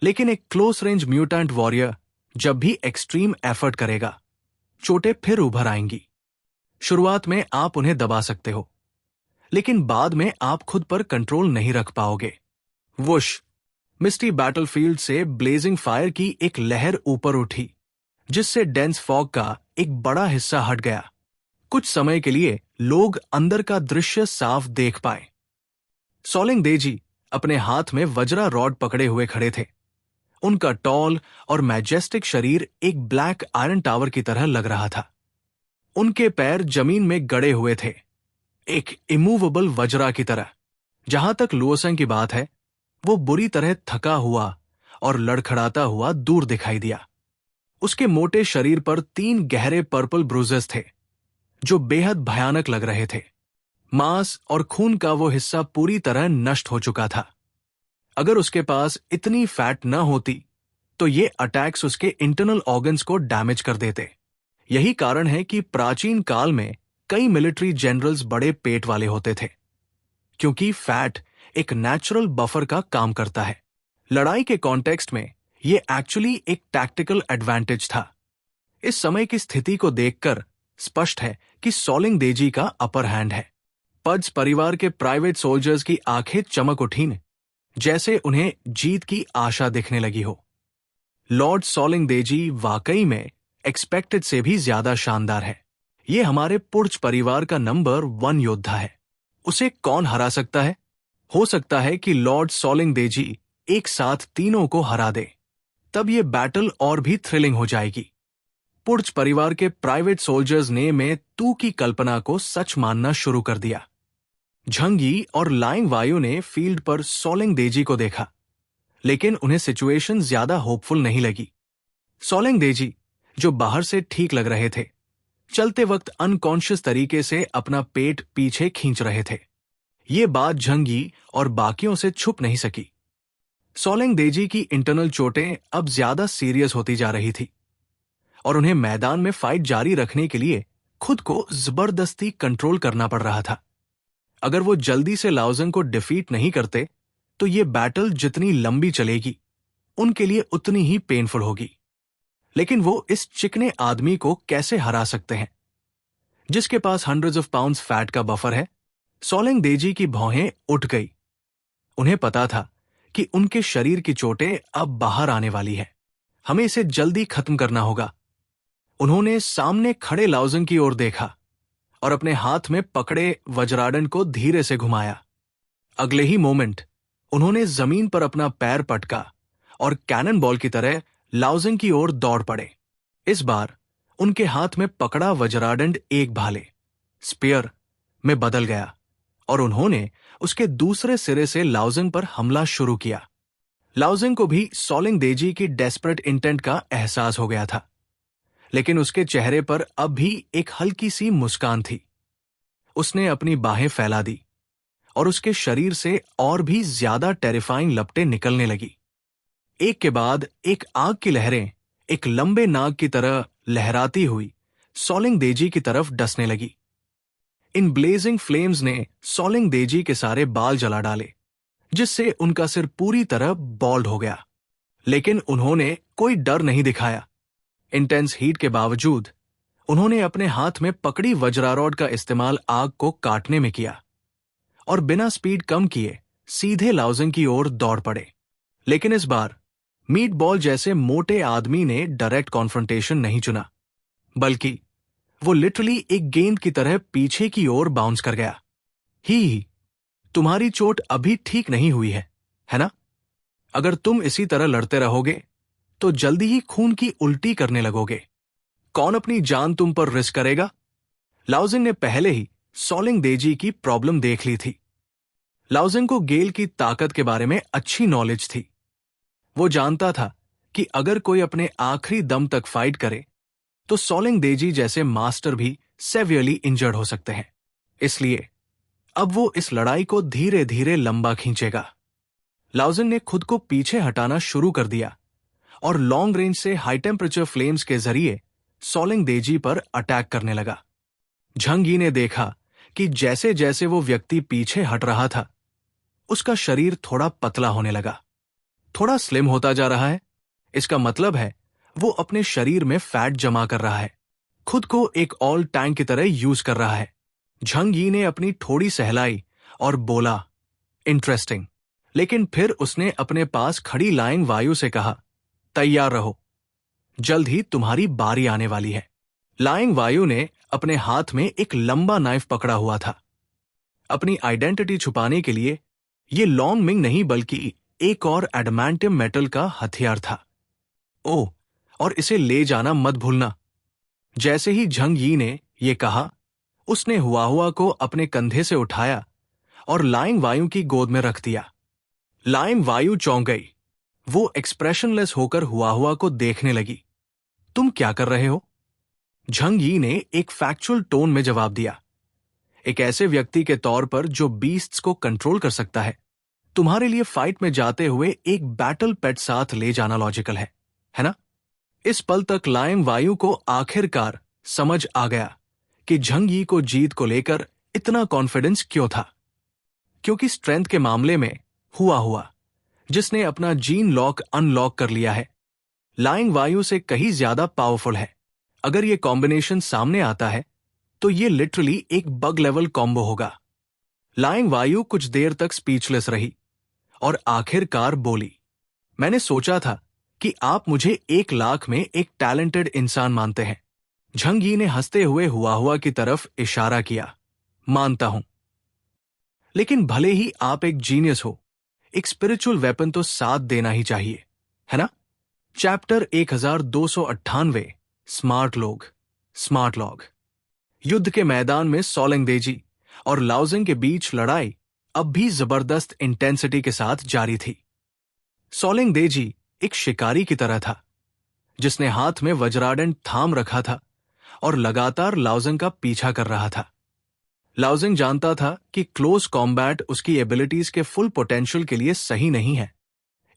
लेकिन एक क्लोज रेंज म्यूटेंट वॉरियर जब भी एक्सट्रीम एफर्ट करेगा, चोटें फिर उभर आएंगी। शुरुआत में आप उन्हें दबा सकते हो, लेकिन बाद में आप खुद पर कंट्रोल नहीं रख पाओगे। वुश! मिस्टी बैटलफील्ड से ब्लेजिंग फायर की एक लहर ऊपर उठी, जिससे डेंस फॉग का एक बड़ा हिस्सा हट गया। कुछ समय के लिए लोग अंदर का दृश्य साफ देख पाए। सोलिंग देजी अपने हाथ में वज्रा रॉड पकड़े हुए खड़े थे। उनका टॉल और मैजेस्टिक शरीर एक ब्लैक आयरन टावर की तरह लग रहा था। उनके पैर जमीन में गड़े हुए थे, एक इमूवेबल वज्रा की तरह। जहां तक लुओसेंग की बात है, वो बुरी तरह थका हुआ और लड़खड़ाता हुआ दूर दिखाई दिया। उसके मोटे शरीर पर 3 गहरे पर्पल ब्रूजेस थे, जो बेहद भयानक लग रहे थे। मांस और खून का वो हिस्सा पूरी तरह नष्ट हो चुका था। अगर उसके पास इतनी फैट न होती, तो ये अटैक्स उसके इंटरनल ऑर्गन्स को डैमेज कर देते। यही कारण है कि प्राचीन काल में कई मिलिट्री जनरल्स बड़े पेट वाले होते थे, क्योंकि फैट एक नेचुरल बफर का काम करता है। लड़ाई के कॉन्टेक्स्ट में ये एक्चुअली एक टैक्टिकल एडवांटेज था। इस समय की स्थिति को देखकर स्पष्ट है कि सोलिंग देजी का अपर हैंड है। पड्स परिवार के प्राइवेट सोल्जर्स की आंखें चमक उठीं, जैसे उन्हें जीत की आशा दिखने लगी हो। लॉर्ड सोलिंग देजी वाकई में एक्सपेक्टेड से भी ज्यादा शानदार है। ये हमारे पुर्ज परिवार का नंबर 1 योद्धा है। उसे कौन हरा सकता है? हो सकता है कि लॉर्ड सोलिंग देजी एक साथ तीनों को हरा दे। तब ये बैटल और भी थ्रिलिंग हो जाएगी। पुर्ज परिवार के प्राइवेट सोल्जर्स ने में तू की कल्पना को सच मानना शुरू कर दिया। झंगी और लाइंग वायु ने फील्ड पर सोलिंग देजी को देखा, लेकिन उन्हें सिचुएशन ज्यादा होपफुल नहीं लगी। सोलिंग देजी, जो बाहर से ठीक लग रहे थे, चलते वक्त अनकॉन्शियस तरीके से अपना पेट पीछे खींच रहे थे। ये बात झंगी और बाकियों से छुप नहीं सकी। सोलिंग देजी की इंटरनल चोटें अब ज्यादा सीरियस होती जा रही थी और उन्हें मैदान में फाइट जारी रखने के लिए खुद को जबरदस्ती कंट्रोल करना पड़ रहा था। अगर वो जल्दी से लाओजंग को डिफीट नहीं करते, तो ये बैटल जितनी लंबी चलेगी, उनके लिए उतनी ही पेनफुल होगी। लेकिन वो इस चिकने आदमी को कैसे हरा सकते हैं जिसके पास हंड्रेड्स ऑफ पाउंड्स फैट का बफर है? सोलेंग देजी की भौहें उठ गई। उन्हें पता था कि उनके शरीर की चोटें अब बाहर आने वाली है। हमें इसे जल्दी खत्म करना होगा। उन्होंने सामने खड़े लाउजंग की ओर देखा और अपने हाथ में पकड़े वज्राडन को धीरे से घुमाया। अगले ही मोमेंट उन्होंने जमीन पर अपना पैर पटका और कैनन बॉल की तरह लाउजंग की ओर दौड़ पड़े। इस बार उनके हाथ में पकड़ा वज्रादंड एक भाले स्पीयर में बदल गया और उन्होंने उसके दूसरे सिरे से लाउजंग पर हमला शुरू किया। लाउजंग को भी सोलेंग देजी की डेस्परेट इंटेंट का एहसास हो गया था, लेकिन उसके चेहरे पर अब भी एक हल्की सी मुस्कान थी। उसने अपनी बाहें फैला दी और उसके शरीर से और भी ज्यादा टेरिफाइंग लपटें निकलने लगी। एक के बाद एक आग की लहरें एक लंबे नाग की तरह लहराती हुई सोलेंग देजी की तरफ डसने लगी। इन ब्लेजिंग फ्लेम्स ने सोलेंग देजी के सारे बाल जला डाले, जिससे उनका सिर पूरी तरह बॉल्ड हो गया। लेकिन उन्होंने कोई डर नहीं दिखाया। इंटेंस हीट के बावजूद उन्होंने अपने हाथ में पकड़ी वज्रारॉड का इस्तेमाल आग को काटने में किया और बिना स्पीड कम किए सीधे लाउजंग की ओर दौड़ पड़े। लेकिन इस बार मीट बॉल जैसे मोटे आदमी ने डायरेक्ट कॉन्फ्रंटेशन नहीं चुना, बल्कि वो लिटरली एक गेंद की तरह पीछे की ओर बाउंस कर गया। ही तुम्हारी चोट अभी ठीक नहीं हुई है ना? अगर तुम इसी तरह लड़ते रहोगे तो जल्दी ही खून की उल्टी करने लगोगे। कौन अपनी जान तुम पर रिस्क करेगा? लाउजिंग ने पहले ही सोलेंग देजी की प्रॉब्लम देख ली थी। लाउजिंग को गेल की ताकत के बारे में अच्छी नॉलेज थी। वो जानता था कि अगर कोई अपने आखिरी दम तक फाइट करे तो सोलेंग देजी जैसे मास्टर भी सेवियरली इंजर्ड हो सकते हैं। इसलिए अब वो इस लड़ाई को धीरे धीरे लंबा खींचेगा। लाउजिंग ने खुद को पीछे हटाना शुरू कर दिया और लॉन्ग रेंज से हाई टेम्परेचर फ्लेम्स के जरिए सोलेंग देजी पर अटैक करने लगा। झंग यी ने देखा कि जैसे जैसे वो व्यक्ति पीछे हट रहा था, उसका शरीर थोड़ा पतला होने लगा, थोड़ा स्लिम होता जा रहा है। इसका मतलब है वो अपने शरीर में फैट जमा कर रहा है, खुद को एक ऑल टैंक की तरह यूज कर रहा है। झंग यी ने अपनी थोड़ी सहलाई और बोला, इंटरेस्टिंग। लेकिन फिर उसने अपने पास खड़ी लाइंग वायु से कहा, तैयार रहो, जल्द ही तुम्हारी बारी आने वाली है। लाइंग वायु ने अपने हाथ में एक लंबा नाइफ पकड़ा हुआ था। अपनी आइडेंटिटी छुपाने के लिए ये लॉन्ग मिंग नहीं बल्कि एक और एडमेंटियम मेटल का हथियार था। ओह, और इसे ले जाना मत भूलना। जैसे ही झंग यी ने यह कहा, उसने हुआ को अपने कंधे से उठाया और लाइंग वायु की गोद में रख दिया। लाइंग वायु चौंक गई। वो एक्सप्रेशनलेस होकर हुआ को देखने लगी। तुम क्या कर रहे हो? झंग यी ने एक फैक्चुअल टोन में जवाब दिया, एक ऐसे व्यक्ति के तौर पर जो बीस्ट्स को कंट्रोल कर सकता है, तुम्हारे लिए फाइट में जाते हुए एक बैटल पेट साथ ले जाना लॉजिकल है ना? इस पल तक लाइंग वायु को आखिरकार समझ आ गया कि झंग यी को जीत को लेकर इतना कॉन्फिडेंस क्यों था। क्योंकि स्ट्रेंथ के मामले में हुआ जिसने अपना जीन लॉक अनलॉक कर लिया है, लाइंग वायु से कहीं ज्यादा पावरफुल है। अगर ये कॉम्बिनेशन सामने आता है तो ये लिटरली एक बग लेवल कॉम्बो होगा। लाइंग वायु कुछ देर तक स्पीचलेस रही और आखिरकार बोली, मैंने सोचा था कि आप मुझे 1,00,000 में एक टैलेंटेड इंसान मानते हैं। झंग यी ने हंसते हुए हुआ की तरफ इशारा किया, मानता हूं, लेकिन भले ही आप एक जीनियस हो, एक स्पिरिचुअल वेपन तो साथ देना ही चाहिए, है ना? Chapter 1298 smart log. युद्ध के मैदान में सोलेंग देजी और लाउजिंग के बीच लड़ाई अब भी जबरदस्त इंटेंसिटी के साथ जारी थी। सोलेंग देजी एक शिकारी की तरह था, जिसने हाथ में वज्रादंड थाम रखा था और लगातार लाउजिंग का पीछा कर रहा था। लाउजिंग जानता था कि क्लोज कॉम्बैट उसकी एबिलिटीज के फुल पोटेंशियल के लिए सही नहीं है,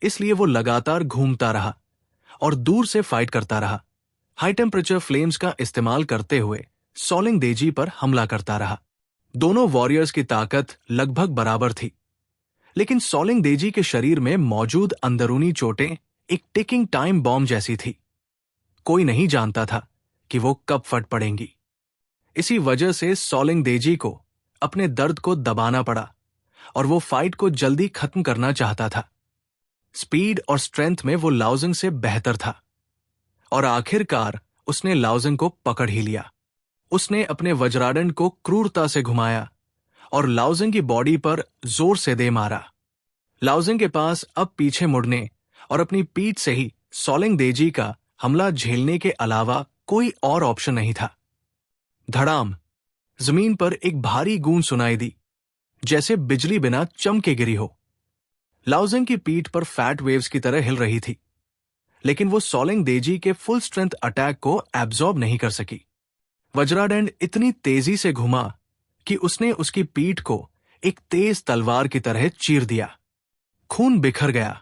इसलिए वो लगातार घूमता रहा और दूर से फाइट करता रहा। हाई टेम्परेचर फ्लेम्स का इस्तेमाल करते हुए सोलेंग देजी पर हमला करता रहा। दोनों वॉरियर्स की ताकत लगभग बराबर थी, लेकिन सोलेंग देजी के शरीर में मौजूद अंदरूनी चोटें एक टिकिंग टाइम बॉम्ब जैसी थी। कोई नहीं जानता था कि वो कब फट पड़ेंगी। इसी वजह से सॉलिंग देजी को अपने दर्द को दबाना पड़ा और वो फाइट को जल्दी खत्म करना चाहता था। स्पीड और स्ट्रेंथ में वो लाओजिंग से बेहतर था और आखिरकार उसने लाओजिंग को पकड़ ही लिया। उसने अपने वज्रादंड को क्रूरता से घुमाया और लाओजिंग की बॉडी पर जोर से दे मारा। लाओजिंग के पास अब पीछे मुड़ने और अपनी पीठ से ही सॉलिंग देजी का हमला झेलने के अलावा कोई और ऑप्शन नहीं था। धड़ाम! जमीन पर एक भारी गूंज सुनाई दी, जैसे बिजली बिना चमके गिरी हो। लाओजिंग की पीठ पर फैट वेव्स की तरह हिल रही थी, लेकिन वो सॉलिंग देजी के फुल स्ट्रेंथ अटैक को एब्जॉर्ब नहीं कर सकी। वज्रादंड इतनी तेजी से घुमा कि उसने उसकी पीठ को एक तेज तलवार की तरह चीर दिया। खून बिखर गया।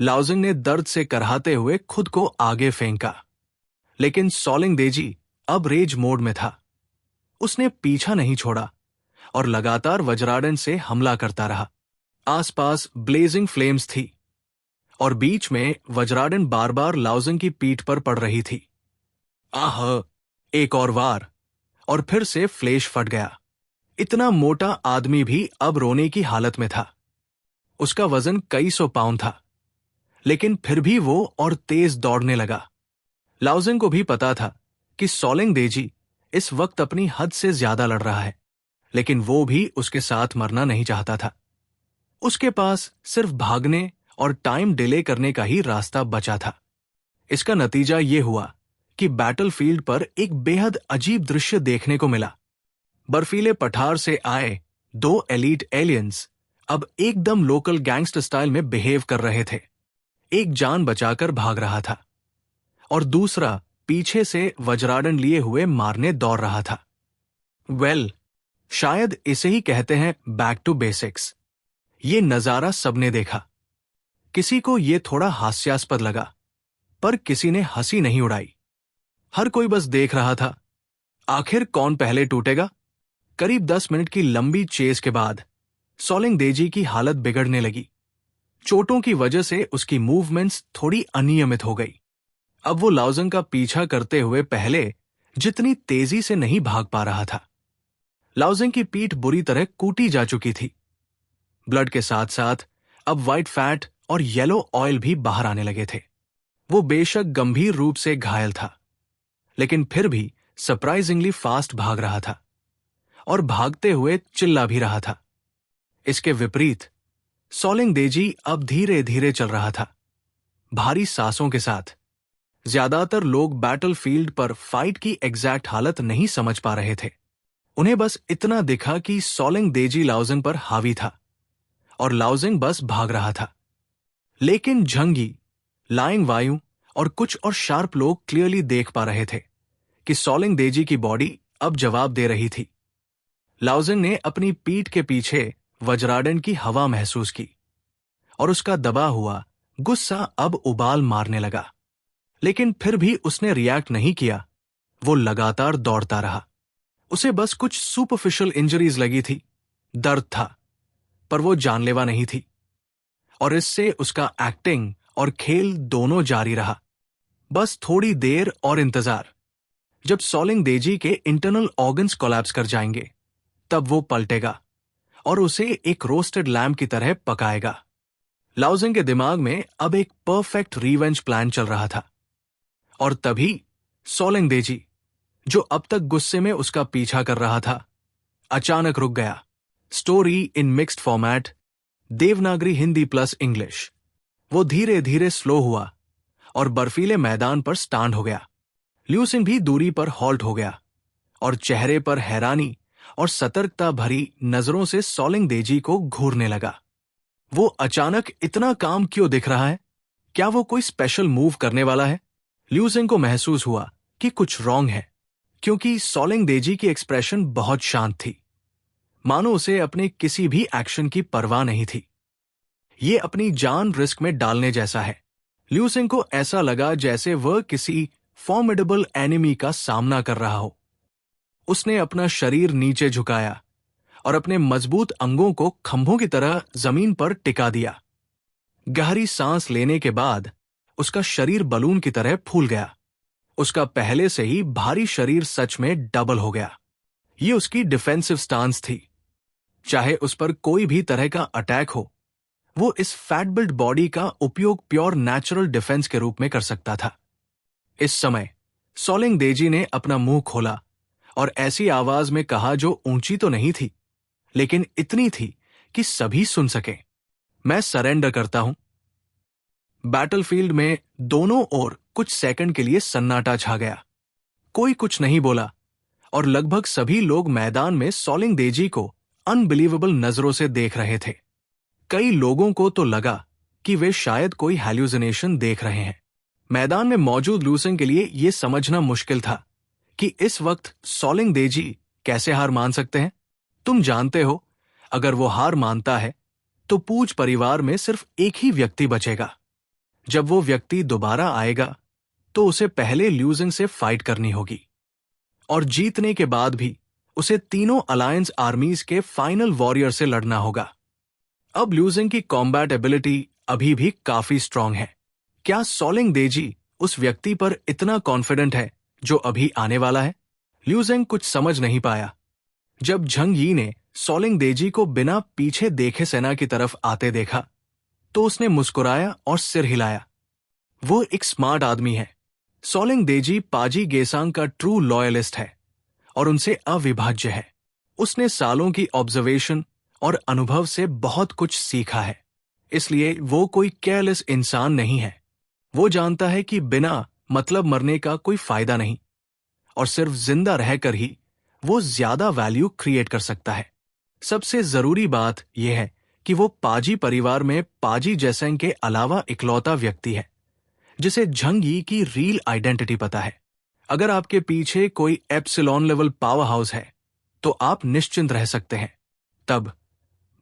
लाओजिंग ने दर्द से कराहते हुए खुद को आगे फेंका, लेकिन सॉलिंग देजी अब रेज मोड में था। उसने पीछा नहीं छोड़ा और लगातार वज्रादंड से हमला करता रहा। आसपास ब्लेजिंग फ्लेम्स थी और बीच में वज्रादंड बार बार लाओजिंग की पीठ पर पड़ रही थी। आह! एक और वार और फिर से फ्लेश फट गया। इतना मोटा आदमी भी अब रोने की हालत में था। उसका वजन कई सौ पाउंड था, लेकिन फिर भी वो और तेज दौड़ने लगा। लाओजिंग को भी पता था कि सॉलिंग देजी इस वक्त अपनी हद से ज्यादा लड़ रहा है, लेकिन वो भी उसके साथ मरना नहीं चाहता था। उसके पास सिर्फ भागने और टाइम डिले करने का ही रास्ता बचा था। इसका नतीजा ये हुआ कि बैटलफील्ड पर एक बेहद अजीब दृश्य देखने को मिला। बर्फीले पठार से आए दो एलीट एलियंस अब एकदम लोकल गैंगस्टर स्टाइल में बिहेव कर रहे थे। एक जान बचाकर भाग रहा था और दूसरा पीछे से वज्रादंड लिए हुए मारने दौड़ रहा था। शायद इसे ही कहते हैं बैक टू बेसिक्स। ये नजारा सबने देखा। किसी को ये थोड़ा हास्यास्पद लगा, पर किसी ने हंसी नहीं उड़ाई। हर कोई बस देख रहा था। आखिर कौन पहले टूटेगा? करीब 10 मिनट की लंबी चेस के बाद सॉलिंग देजी की हालत बिगड़ने लगी। चोटों की वजह से उसकी मूवमेंट्स थोड़ी अनियमित हो गई। अब वो लाओजिंग का पीछा करते हुए पहले जितनी तेजी से नहीं भाग पा रहा था। लाओजिंग की पीठ बुरी तरह कूटी जा चुकी थी। ब्लड के साथ साथ अब व्हाइट फैट और येलो ऑयल भी बाहर आने लगे थे। वो बेशक गंभीर रूप से घायल था, लेकिन फिर भी सरप्राइजिंगली फास्ट भाग रहा था और भागते हुए चिल्ला भी रहा था। इसके विपरीत सॉलिंग देजी अब धीरे धीरे चल रहा था, भारी सांसों के साथ। ज्यादातर लोग बैटलफील्ड पर फाइट की एग्जैक्ट हालत नहीं समझ पा रहे थे। उन्हें बस इतना दिखा कि सॉलिंग देजी लाओजिंग पर हावी था और लाओजिंग बस भाग रहा था। लेकिन झंगी, लाइंग वायु और कुछ और शार्प लोग क्लियरली देख पा रहे थे कि सॉलिंग देजी की बॉडी अब जवाब दे रही थी। लाओजिंग ने अपनी पीठ के पीछे वज्रादंड की हवा महसूस की और उसका दबा हुआ गुस्सा अब उबाल मारने लगा। लेकिन फिर भी उसने रिएक्ट नहीं किया। वो लगातार दौड़ता रहा। उसे बस कुछ सुपरफिशियल इंजरीज लगी थी, दर्द था, पर वो जानलेवा नहीं थी। और इससे उसका एक्टिंग और खेल दोनों जारी रहा। बस थोड़ी देर और इंतजार। जब सॉलिंग देजी के इंटरनल ऑर्गन्स कोलैप्स कर जाएंगे, तब वो पलटेगा और उसे एक रोस्टेड लैम्प की तरह पकाएगा। लाओजिंग के दिमाग में अब एक परफेक्ट रिवेंज प्लान चल रहा था। और तभी सॉलिंग देजी, जो अब तक गुस्से में उसका पीछा कर रहा था, अचानक रुक गया। Story in mixed format, Devanagari Hindi plus English. वो धीरे धीरे स्लो हुआ और बर्फीले मैदान पर स्टैंड हो गया। लियू सिंह भी दूरी पर हॉल्ट हो गया और चेहरे पर हैरानी और सतर्कता भरी नजरों से सॉलिंग देजी को घूरने लगा। वो अचानक इतना काम क्यों दिख रहा है? क्या वो कोई स्पेशल मूव करने वाला है? लियू सिंह को महसूस हुआ कि कुछ रॉन्ग है, क्योंकि सॉलिंग देजी की एक्सप्रेशन बहुत शांत थी, मानो उसे अपने किसी भी एक्शन की परवाह नहीं थी। ये अपनी जान रिस्क में डालने जैसा है। लियू सिंह को ऐसा लगा जैसे वह किसी फॉर्मिडेबल एनिमी का सामना कर रहा हो। उसने अपना शरीर नीचे झुकाया और अपने मजबूत अंगों को खंभों की तरह जमीन पर टिका दिया। गहरी सांस लेने के बाद उसका शरीर बलून की तरह फूल गया। उसका पहले से ही भारी शरीर सच में डबल हो गया। ये उसकी डिफेंसिव स्टांस थी। चाहे उस पर कोई भी तरह का अटैक हो, वो इस फैट बिल्ड बॉडी का उपयोग प्योर नेचुरल डिफेंस के रूप में कर सकता था। इस समय सोलिंग देजी ने अपना मुंह खोला और ऐसी आवाज में कहा जो ऊंची तो नहीं थी, लेकिन इतनी थी कि सभी सुन सके, मैं सरेंडर करता हूं। बैटलफील्ड में दोनों ओर कुछ सेकंड के लिए सन्नाटा छा गया। कोई कुछ नहीं बोला और लगभग सभी लोग मैदान में सोलिंग देजी को अनबिलीवेबल नजरों से देख रहे थे। कई लोगों को तो लगा कि वे शायद कोई हैल्यूसिनेशन देख रहे हैं। मैदान में मौजूद लूसेंग के लिए यह समझना मुश्किल था कि इस वक्त सोलिंग देजी कैसे हार मान सकते हैं। तुम जानते हो, अगर वो हार मानता है तो पूज परिवार में सिर्फ एक ही व्यक्ति बचेगा। जब वो व्यक्ति दोबारा आएगा तो उसे पहले ल्यूजिंग से फाइट करनी होगी और जीतने के बाद भी उसे तीनों अलायंस आर्मीज के फाइनल वॉरियर से लड़ना होगा। अब ल्यूजिंग की कॉम्बैट एबिलिटी अभी भी काफी स्ट्रांग है। क्या सोलिंग देजी उस व्यक्ति पर इतना कॉन्फिडेंट है जो अभी आने वाला है? ल्यूजिंग कुछ समझ नहीं पाया। जब झंग यी ने सोलिंग देजी को बिना पीछे देखे सेना की तरफ आते देखा तो उसने मुस्कुराया और सिर हिलाया। वो एक स्मार्ट आदमी है। सोलिंग देजी पाजी गेसांग का ट्रू लॉयलिस्ट है और उनसे अविभाज्य है। उसने सालों की ऑब्जर्वेशन और अनुभव से बहुत कुछ सीखा है, इसलिए वो कोई केयरलेस इंसान नहीं है। वो जानता है कि बिना मतलब मरने का कोई फायदा नहीं और सिर्फ जिंदा रहकर ही वो ज्यादा वैल्यू क्रिएट कर सकता है। सबसे जरूरी बात यह है कि वो पाजी परिवार में पाजी जैसेंग के अलावा इकलौता व्यक्ति है जिसे झंग यी की रियल आइडेंटिटी पता है। अगर आपके पीछे कोई एप्सिलॉन लेवल पावर हाउस है तो आप निश्चिंत रह सकते हैं। तब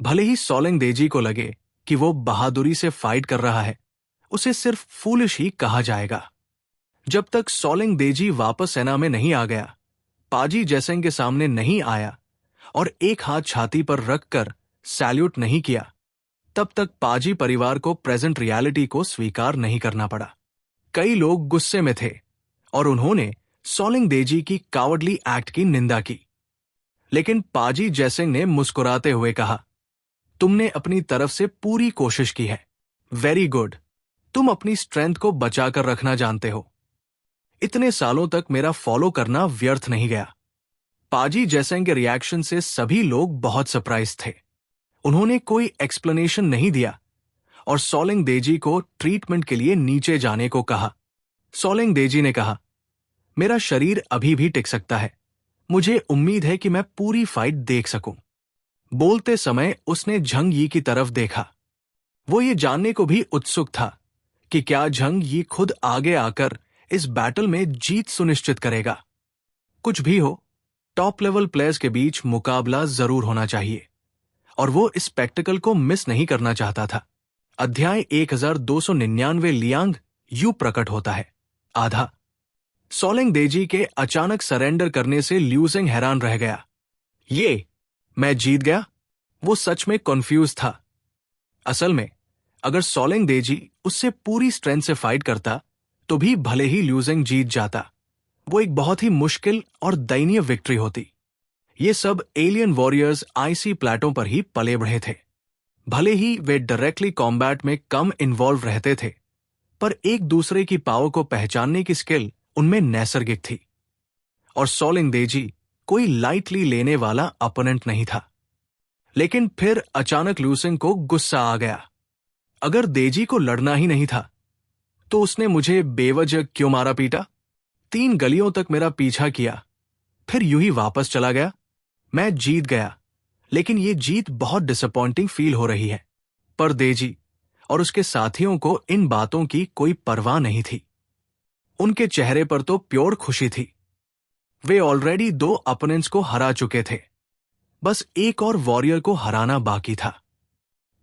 भले ही सोलिंग देजी को लगे कि वो बहादुरी से फाइट कर रहा है, उसे सिर्फ फूलिश ही कहा जाएगा। जब तक सोलिंग देजी वापस सेना में नहीं आ गया, पाजी जैसेंग के सामने नहीं आया और एक हाथ छाती पर रखकर सैल्यूट नहीं किया, तब तक पाजी परिवार को प्रेजेंट रियलिटी को स्वीकार नहीं करना पड़ा। कई लोग गुस्से में थे और उन्होंने सोलिंग देजी की कावर्डली एक्ट की निंदा की, लेकिन पाजी जैसेंग ने मुस्कुराते हुए कहा, तुमने अपनी तरफ से पूरी कोशिश की है। Very good. तुम अपनी स्ट्रेंथ को बचाकर रखना जानते हो। इतने सालों तक मेरा फॉलो करना व्यर्थ नहीं गया। पाजी जैसेंग के रिएक्शन से सभी लोग बहुत सरप्राइज थे। उन्होंने कोई एक्सप्लेनेशन नहीं दिया और सोलिंग देजी को ट्रीटमेंट के लिए नीचे जाने को कहा। सोलिंग देजी ने कहा, मेरा शरीर अभी भी टिक सकता है। मुझे उम्मीद है कि मैं पूरी फाइट देख सकूं। बोलते समय उसने झंग यी की तरफ देखा। वो ये जानने को भी उत्सुक था कि क्या झंग यी खुद आगे आकर इस बैटल में जीत सुनिश्चित करेगा। कुछ भी हो, टॉप लेवल प्लेयर्स के बीच मुकाबला जरूर होना चाहिए और वो इस स्पेक्टिकल को मिस नहीं करना चाहता था। अध्याय 1299 लियांग यू प्रकट होता है। आधा। सोलिंग देजी के अचानक सरेंडर करने से ल्यूजिंग हैरान रह गया। ये मैं जीत गया? वो सच में कॉन्फ्यूज था। असल में अगर सोलिंग देजी उससे पूरी स्ट्रेंथ से फाइट करता तो भी भले ही ल्यूजिंग जीत जाता, वो एक बहुत ही मुश्किल और दयनीय विक्ट्री होती। ये सब एलियन वॉरियर्स आईसी प्लेटों पर ही पले बढ़े थे। भले ही वे डायरेक्टली कॉम्बैट में कम इन्वॉल्व रहते थे, पर एक दूसरे की पावर को पहचानने की स्किल उनमें नैसर्गिक थी और सोलिंग देजी कोई लाइटली लेने वाला अपोनेंट नहीं था। लेकिन फिर अचानक ल्यूजिंग को गुस्सा आ गया। अगर देजी को लड़ना ही नहीं था तो उसने मुझे बेवजह क्यों मारा पीटा? 3 गलियों तक मेरा पीछा किया, फिर यूं ही वापस चला गया। मैं जीत गया, लेकिन ये जीत बहुत डिसअपॉइंटिंग फील हो रही है। पर देजी और उसके साथियों को इन बातों की कोई परवाह नहीं थी। उनके चेहरे पर तो प्योर खुशी थी। वे ऑलरेडी 2 अपोनेंट्स को हरा चुके थे, बस एक और वॉरियर को हराना बाकी था।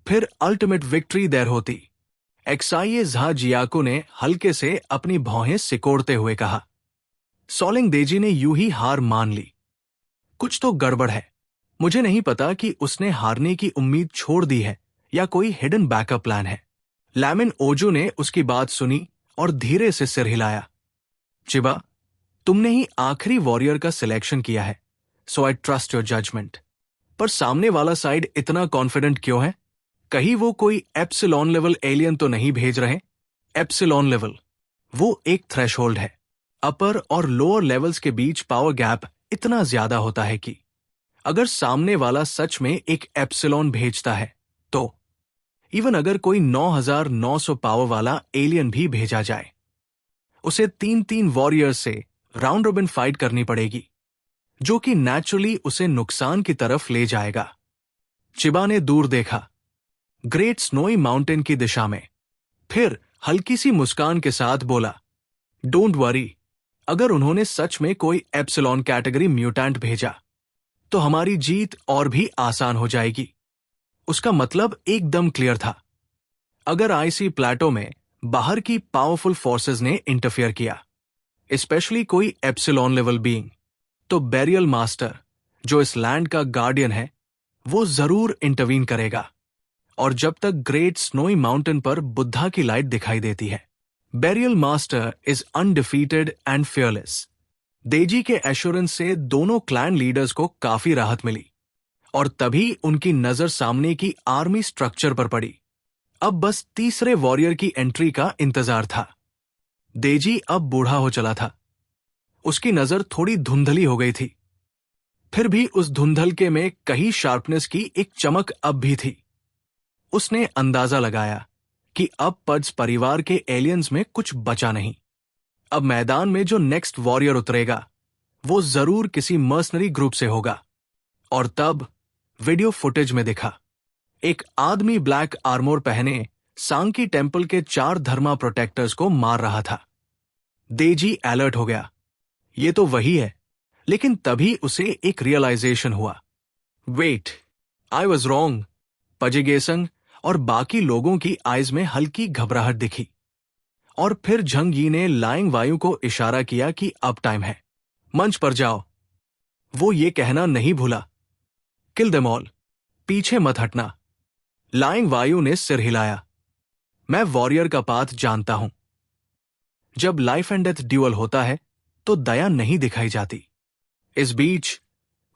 फिर अल्टीमेट विक्ट्री देर होती। एक्साइए झा जियाको ने हल्के से अपनी भौहें सिकोड़ते हुए कहा। सोलिंग देजी ने यूं ही हार मान ली। कुछ तो गड़बड़ है। मुझे नहीं पता कि उसने हारने की उम्मीद छोड़ दी है या कोई हिडन बैकअप प्लान है। लैमिन ओजू ने उसकी बात सुनी और धीरे से सिर हिलाया। चिबा, तुमने ही आखिरी वॉरियर का सिलेक्शन किया है, सो आई ट्रस्ट योर जजमेंट। पर सामने वाला साइड इतना कॉन्फिडेंट क्यों है? कहीं वो कोई एप्सिलॉन लेवल एलियन तो नहीं भेज रहे? एप्सिलॉन लेवल, वो एक थ्रेशहोल्ड है। अपर और लोअर लेवल्स के बीच पावर गैप इतना ज्यादा होता है कि अगर सामने वाला सच में एक एप्सिलॉन भेजता है तो इवन अगर कोई 9900 पावर वाला एलियन भी भेजा जाए, उसे 3-3 वॉरियर्स से राउंड रोबिन फाइट करनी पड़ेगी, जो कि नेचुरली उसे नुकसान की तरफ ले जाएगा। चिबा ने दूर देखा, ग्रेट स्नोई माउंटेन की दिशा में, फिर हल्की सी मुस्कान के साथ बोला, डोंट वरी, अगर उन्होंने सच में कोई एप्सिलॉन कैटेगरी म्यूटेंट भेजा तो हमारी जीत और भी आसान हो जाएगी। उसका मतलब एकदम क्लियर था। अगर आईसी प्लेटो में बाहर की पावरफुल फोर्सेस ने इंटरफियर किया, स्पेशली कोई एप्सिलॉन लेवल बीइंग, तो बैरियल मास्टर, जो इस लैंड का गार्डियन है, वो जरूर इंटरवीन करेगा। और जब तक ग्रेट स्नोई माउंटेन पर बुद्धा की लाइट दिखाई देती है, बैरियल master is undefeated and fearless. देजी के एश्योरेंस से दोनों क्लैन लीडर्स को काफी राहत मिली और तभी उनकी नजर सामने की आर्मी स्ट्रक्चर पर पड़ी। अब बस तीसरे वॉरियर की एंट्री का इंतजार था। देजी अब बूढ़ा हो चला था। उसकी नजर थोड़ी धुंधली हो गई थी, फिर भी उस धुंधलके में कहीं शार्पनेस की एक चमक अब भी थी। उसने अंदाजा लगाया कि अब पड्स परिवार के एलियंस में कुछ बचा नहीं। अब मैदान में जो नेक्स्ट वॉरियर उतरेगा वो जरूर किसी मर्सनरी ग्रुप से होगा। और तब वीडियो फुटेज में दिखा, एक आदमी ब्लैक आर्मोर पहने सांकी टेम्पल के 4 धर्मा प्रोटेक्टर्स को मार रहा था। देजी अलर्ट हो गया, ये तो वही है। लेकिन तभी उसे एक रियलाइजेशन हुआ, वेट, आई वॉज रॉन्ग। पजिगेसंग और बाकी लोगों की आइज में हल्की घबराहट दिखी। और फिर झंग यी ने लाइंग वायु को इशारा किया कि अब टाइम है, मंच पर जाओ। वो ये कहना नहीं भूला, किल देम ऑल, पीछे मत हटना। लाइंग वायु ने सिर हिलाया, मैं वॉरियर का पाथ जानता हूं। जब लाइफ एंड डेथ ड्यूअल होता है तो दया नहीं दिखाई जाती। इस बीच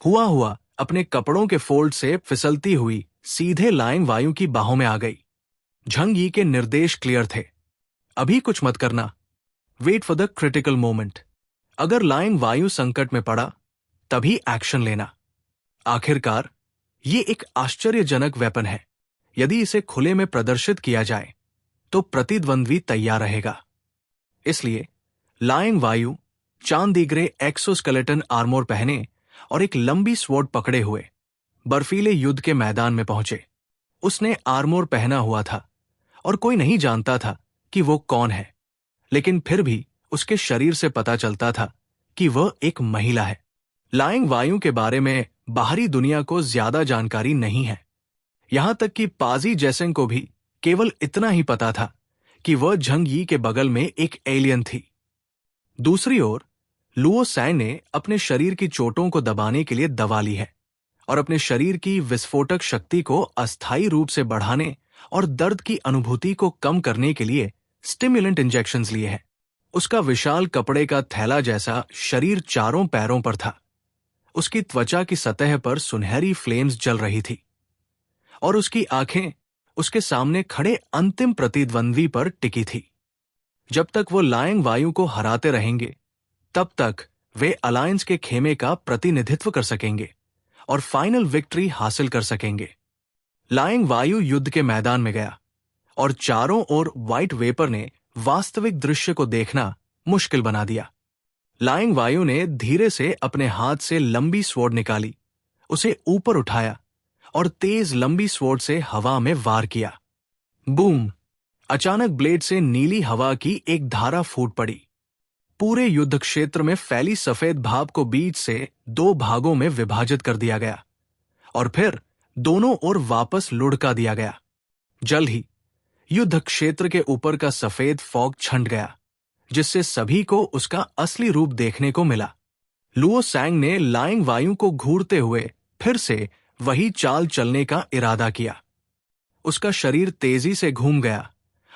हुआ अपने कपड़ों के फोल्ड से फिसलती हुई सीधे लाइंग वायु की बाहों में आ गई। झंग यी के निर्देश क्लियर थे, अभी कुछ मत करना, wait for the critical moment. अगर लाइंग वायु संकट में पड़ा तभी एक्शन लेना। आखिरकार ये एक आश्चर्यजनक वेपन है। यदि इसे खुले में प्रदर्शित किया जाए तो प्रतिद्वंद्वी तैयार रहेगा। इसलिए लाइंग वायु चांदीग्रे एक्सोस्केलेटन आर्मोर पहने और एक लंबी स्वॉर्ड पकड़े हुए बर्फीले युद्ध के मैदान में पहुंचे। उसने आर्मोर पहना हुआ था और कोई नहीं जानता था कि वो कौन है, लेकिन फिर भी उसके शरीर से पता चलता था कि वह एक महिला है। लाइंग वायु के बारे में बाहरी दुनिया को ज्यादा जानकारी नहीं है। यहां तक कि पाजी जैसेंग को भी केवल इतना ही पता था कि वह झंग यी के बगल में एक एलियन थी। दूसरी ओर लुओ सैंग ने अपने शरीर की चोटों को दबाने के लिए दवा ली है और अपने शरीर की विस्फोटक शक्ति को अस्थायी रूप से बढ़ाने और दर्द की अनुभूति को कम करने के लिए स्टिमुलेंट इंजेक्शंस लिए हैं। उसका विशाल कपड़े का थैला जैसा शरीर चारों पैरों पर था। उसकी त्वचा की सतह पर सुनहरी फ्लेम्स जल रही थी और उसकी आंखें उसके सामने खड़े अंतिम प्रतिद्वंद्वी पर टिकी थी। जब तक वो लाइंग वायु को हराते रहेंगे तब तक वे अलायंस के खेमे का प्रतिनिधित्व कर सकेंगे और फाइनल विक्ट्री हासिल कर सकेंगे। लाइंग वायु युद्ध के मैदान में गया और चारों ओर व्हाइट वेपर ने वास्तविक दृश्य को देखना मुश्किल बना दिया। लाइंग वायु ने धीरे से अपने हाथ से लंबी स्वॉर्ड निकाली, उसे ऊपर उठाया और तेज लंबी स्वॉर्ड से हवा में वार किया। बूम! अचानक ब्लेड से नीली हवा की एक धारा फूट पड़ी। पूरे युद्ध क्षेत्र में फैली सफेद भाप को बीच से 2 भागों में विभाजित कर दिया गया और फिर दोनों ओर वापस लुढ़का दिया गया। जल्द ही युद्ध क्षेत्र के ऊपर का सफेद फॉग छंट गया, जिससे सभी को उसका असली रूप देखने को मिला। लुओ सैंग ने लाइंग वायु को घूरते हुए फिर से वही चाल चलने का इरादा किया। उसका शरीर तेजी से घूम गया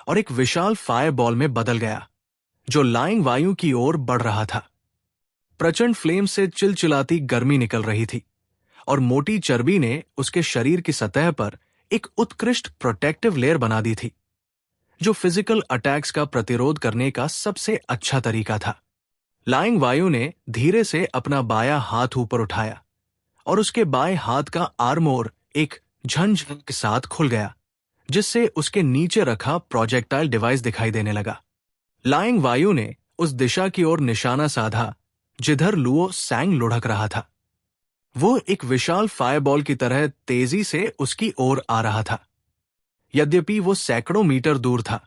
और एक विशाल फायरबॉल में बदल गया, जो लाइंग वायु की ओर बढ़ रहा था। प्रचंड फ्लेम से चिलचिलाती गर्मी निकल रही थी और मोटी चर्बी ने उसके शरीर की सतह पर एक उत्कृष्ट प्रोटेक्टिव लेयर बना दी थी, जो फिजिकल अटैक्स का प्रतिरोध करने का सबसे अच्छा तरीका था। लाइंग वायु ने धीरे से अपना बायां हाथ ऊपर उठाया और उसके बाएं हाथ का आर्मोर एक झंझन के साथ खुल गया, जिससे उसके नीचे रखा प्रोजेक्टाइल डिवाइस दिखाई देने लगा। लाइंग वायु ने उस दिशा की ओर निशाना साधा जिधर लुओ सैंग लुढ़क रहा था। वो एक विशाल फायरबॉल की तरह तेजी से उसकी ओर आ रहा था। यद्यपि वो सैकड़ों मीटर दूर था,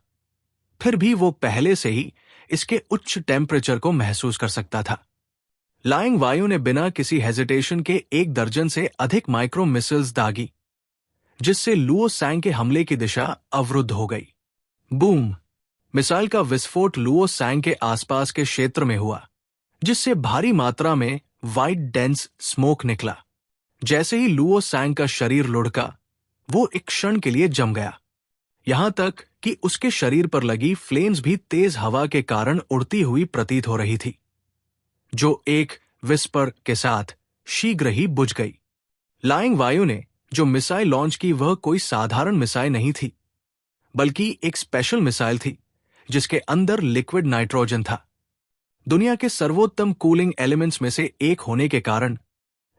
फिर भी वो पहले से ही इसके उच्च टेम्परेचर को महसूस कर सकता था। लाइंग वायु ने बिना किसी हेजिटेशन के 1 दर्जन से अधिक माइक्रो मिसाइल्स दागी, जिससे लुओ सैंग के हमले की दिशा अवरुद्ध हो गई। बूम! मिसाइल का विस्फोट लुओ सैंग के आसपास के क्षेत्र में हुआ, जिससे भारी मात्रा में वाइट डेंस स्मोक निकला। जैसे ही लुओ सैंग का शरीर लुढ़का, वो एक क्षण के लिए जम गया, यहां तक कि उसके शरीर पर लगी फ्लेम्स भी तेज हवा के कारण उड़ती हुई प्रतीत हो रही थी, जो एक विस्पर के साथ शीघ्र ही बुझ गई। लाइंग वायु ने जो मिसाइल लॉन्च की वह कोई साधारण मिसाइल नहीं थी, बल्कि एक स्पेशल मिसाइल थी जिसके अंदर लिक्विड नाइट्रोजन था। दुनिया के सर्वोत्तम कूलिंग एलिमेंट्स में से एक होने के कारण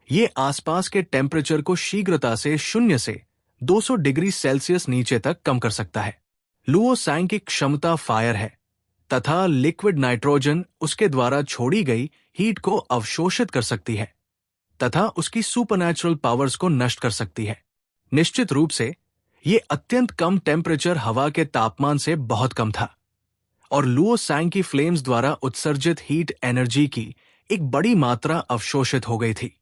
ये आसपास के टेम्परेचर को शीघ्रता से 0 से 200 डिग्री सेल्सियस नीचे तक कम कर सकता है। लुओ सैंग की क्षमता फायर है तथा लिक्विड नाइट्रोजन उसके द्वारा छोड़ी गई हीट को अवशोषित कर सकती है तथा उसकी सुपरनैचुरल पावर्स को नष्ट कर सकती है। निश्चित रूप से ये अत्यंत कम टेम्परेचर हवा के तापमान से बहुत कम था और लुओ सैंग की फ्लेम्स द्वारा उत्सर्जित हीट एनर्जी की एक बड़ी मात्रा अवशोषित हो गई थी।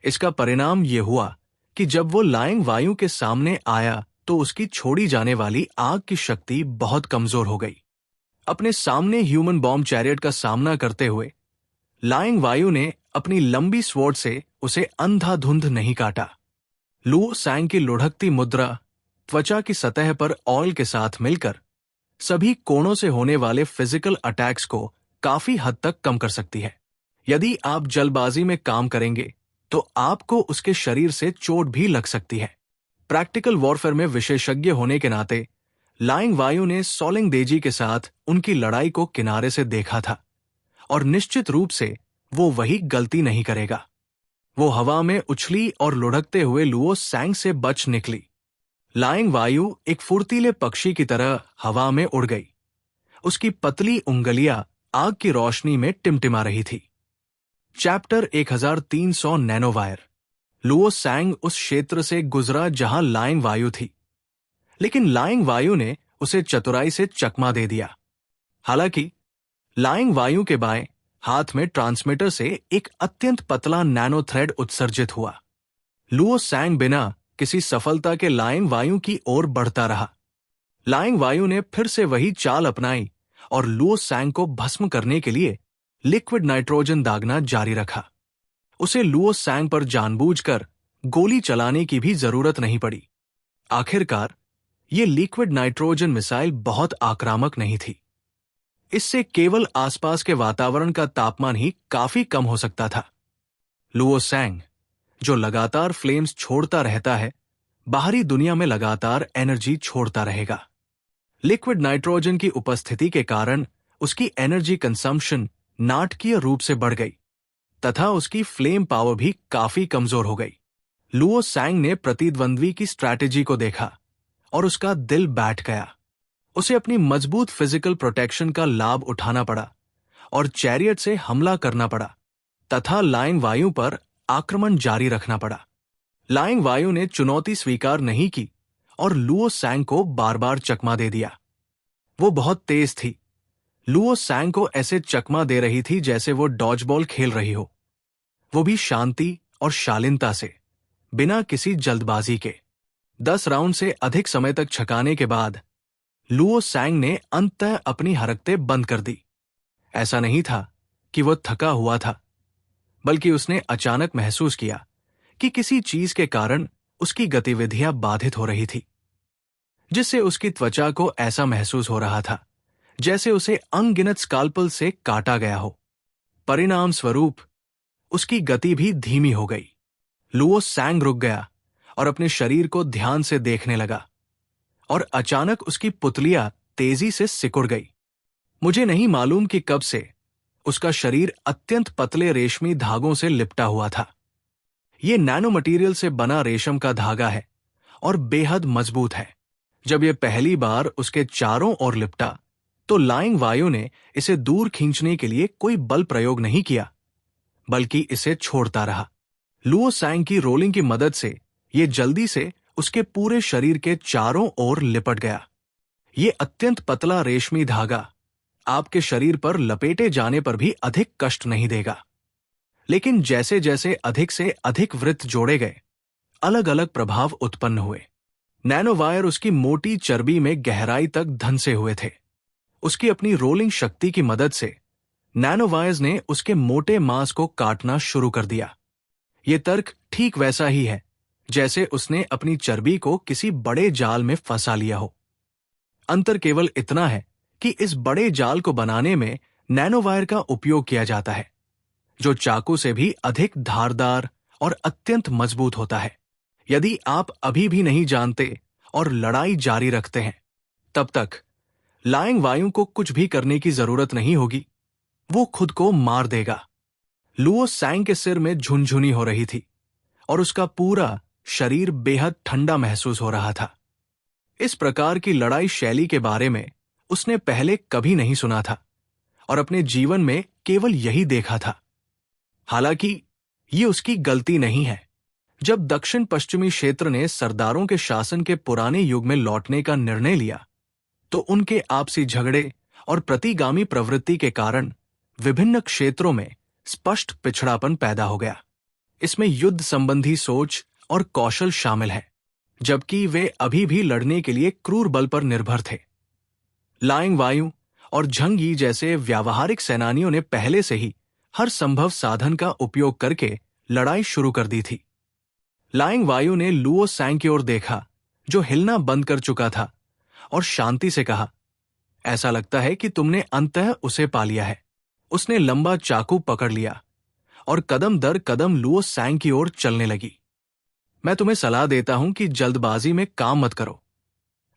इसका परिणाम ये हुआ कि जब वो लाइंग वायु के सामने आया तो उसकी छोड़ी जाने वाली आग की शक्ति बहुत कमजोर हो गई। अपने सामने ह्यूमन बॉम्ब चैरियट का सामना करते हुए लाइंग वायु ने अपनी लंबी स्वॉर्ड से उसे अंधाधुंध नहीं काटा। लुओ सैंग की लुढ़कती मुद्रा त्वचा की सतह पर ऑयल के साथ मिलकर सभी कोणों से होने वाले फिजिकल अटैक्स को काफी हद तक कम कर सकती है। यदि आप जल्दबाजी में काम करेंगे तो आपको उसके शरीर से चोट भी लग सकती है। प्रैक्टिकल वॉरफेयर में विशेषज्ञ होने के नाते लाइंग वायु ने सोलिंग देजी के साथ उनकी लड़ाई को किनारे से देखा था और निश्चित रूप से वो वही गलती नहीं करेगा। वो हवा में उछली और लुढ़कते हुए लुओ सैंग से बच निकली। लाइंग वायु एक फुर्तीले पक्षी की तरह हवा में उड़ गई। उसकी पतली उंगलियां आग की रोशनी में टिमटिमा रही थी। Chapter 1300 nanowire. लुओ सैंग उस क्षेत्र से गुजरा जहां लाइंग वायु थी, लेकिन लाइंग वायु ने उसे चतुराई से चकमा दे दिया। हालांकि लाइंग वायु के बाएं हाथ में ट्रांसमीटर से एक अत्यंत पतला नैनो थ्रेड उत्सर्जित हुआ। लुओ सैंग बिना किसी सफलता के लाइंग वायु की ओर बढ़ता रहा। लाइंग वायु ने फिर से वही चाल अपनाई और लुओ सैंग को भस्म करने के लिए लिक्विड नाइट्रोजन दागना जारी रखा। उसे लुओ सैंग पर जानबूझकर गोली चलाने की भी जरूरत नहीं पड़ी। आखिरकार ये लिक्विड नाइट्रोजन मिसाइल बहुत आक्रामक नहीं थी। इससे केवल आसपास के वातावरण का तापमान ही काफी कम हो सकता था। लुओ सैंग, जो लगातार फ्लेम्स छोड़ता रहता है, बाहरी दुनिया में लगातार एनर्जी छोड़ता रहेगा। लिक्विड नाइट्रोजन की उपस्थिति के कारण उसकी एनर्जी कंजम्पशन नाटकीय रूप से बढ़ गई तथा उसकी फ्लेम पावर भी काफी कमजोर हो गई। लुओ सैंग ने प्रतिद्वंद्वी की स्ट्रैटेजी को देखा और उसका दिल बैठ गया। उसे अपनी मजबूत फिजिकल प्रोटेक्शन का लाभ उठाना पड़ा और चैरियट से हमला करना पड़ा तथा लाइंग वायु पर आक्रमण जारी रखना पड़ा। लाइंग वायु ने चुनौती स्वीकार नहीं की और लुओ सैंग को बार बार चकमा दे दिया। वो बहुत तेज थी। लुओ सैंग को ऐसे चकमा दे रही थी जैसे वो डॉज बॉल खेल रही हो, वो भी शांति और शालीनता से, बिना किसी जल्दबाजी के। 10 राउंड से अधिक समय तक छकाने के बाद लुओ सैंग ने अंततः अपनी हरकतें बंद कर दी। ऐसा नहीं था कि वो थका हुआ था, बल्कि उसने अचानक महसूस किया कि किसी चीज के कारण उसकी गतिविधियां बाधित हो रही थी, जिससे उसकी त्वचा को ऐसा महसूस हो रहा था जैसे उसे अनगिनत स्काल्पल से काटा गया हो। परिणाम स्वरूप उसकी गति भी धीमी हो गई। लुओ सैंग रुक गया और अपने शरीर को ध्यान से देखने लगा, और अचानक उसकी पुतलियां तेजी से सिकुड़ गई। मुझे नहीं मालूम कि कब से उसका शरीर अत्यंत पतले रेशमी धागों से लिपटा हुआ था। यह नैनो मटेरियल से बना रेशम का धागा है और बेहद मजबूत है। जब यह पहली बार उसके चारों ओर लिपटा तो लाइंग वायु ने इसे दूर खींचने के लिए कोई बल प्रयोग नहीं किया, बल्कि इसे छोड़ता रहा। लुओ सैंग की रोलिंग की मदद से यह जल्दी से उसके पूरे शरीर के चारों ओर लिपट गया। यह अत्यंत पतला रेशमी धागा आपके शरीर पर लपेटे जाने पर भी अधिक कष्ट नहीं देगा, लेकिन जैसे जैसे अधिक से अधिक वृत्त जोड़े गए, अलग अलग प्रभाव उत्पन्न हुए। नैनोवायर उसकी मोटी चर्बी में गहराई तक धंसे हुए थे। उसकी अपनी रोलिंग शक्ति की मदद से नैनोवायर्स ने उसके मोटे मांस को काटना शुरू कर दिया। यह तर्क ठीक वैसा ही है जैसे उसने अपनी चर्बी को किसी बड़े जाल में फंसा लिया हो। अंतर केवल इतना है कि इस बड़े जाल को बनाने में नैनोवायर का उपयोग किया जाता है, जो चाकू से भी अधिक धारदार और अत्यंत मजबूत होता है। यदि आप अभी भी नहीं जानते और लड़ाई जारी रखते हैं, तब तक लाइंग वायु को कुछ भी करने की जरूरत नहीं होगी, वो खुद को मार देगा। लुओ सैंग के सिर में झुनझुनी हो रही थी और उसका पूरा शरीर बेहद ठंडा महसूस हो रहा था। इस प्रकार की लड़ाई शैली के बारे में उसने पहले कभी नहीं सुना था और अपने जीवन में केवल यही देखा था। हालांकि ये उसकी गलती नहीं है। जब दक्षिण पश्चिमी क्षेत्र ने सरदारों के शासन के पुराने युग में लौटने का निर्णय लिया, तो उनके आपसी झगड़े और प्रतिगामी प्रवृत्ति के कारण विभिन्न क्षेत्रों में स्पष्ट पिछड़ापन पैदा हो गया। इसमें युद्ध संबंधी सोच और कौशल शामिल है, जबकि वे अभी भी लड़ने के लिए क्रूर बल पर निर्भर थे। लाइंग वायु और झंग यी जैसे व्यावहारिक सेनानियों ने पहले से ही हर संभव साधन का उपयोग करके लड़ाई शुरू कर दी थी। लाइंग वायु ने लुओ सैंग की ओर देखा, जो हिलना बंद कर चुका था, और शांति से कहा, ऐसा लगता है कि तुमने अंततः उसे पा लिया है। उसने लंबा चाकू पकड़ लिया और कदम दर कदम लुओ सैंग की ओर चलने लगी। मैं तुम्हें सलाह देता हूं कि जल्दबाजी में काम मत करो,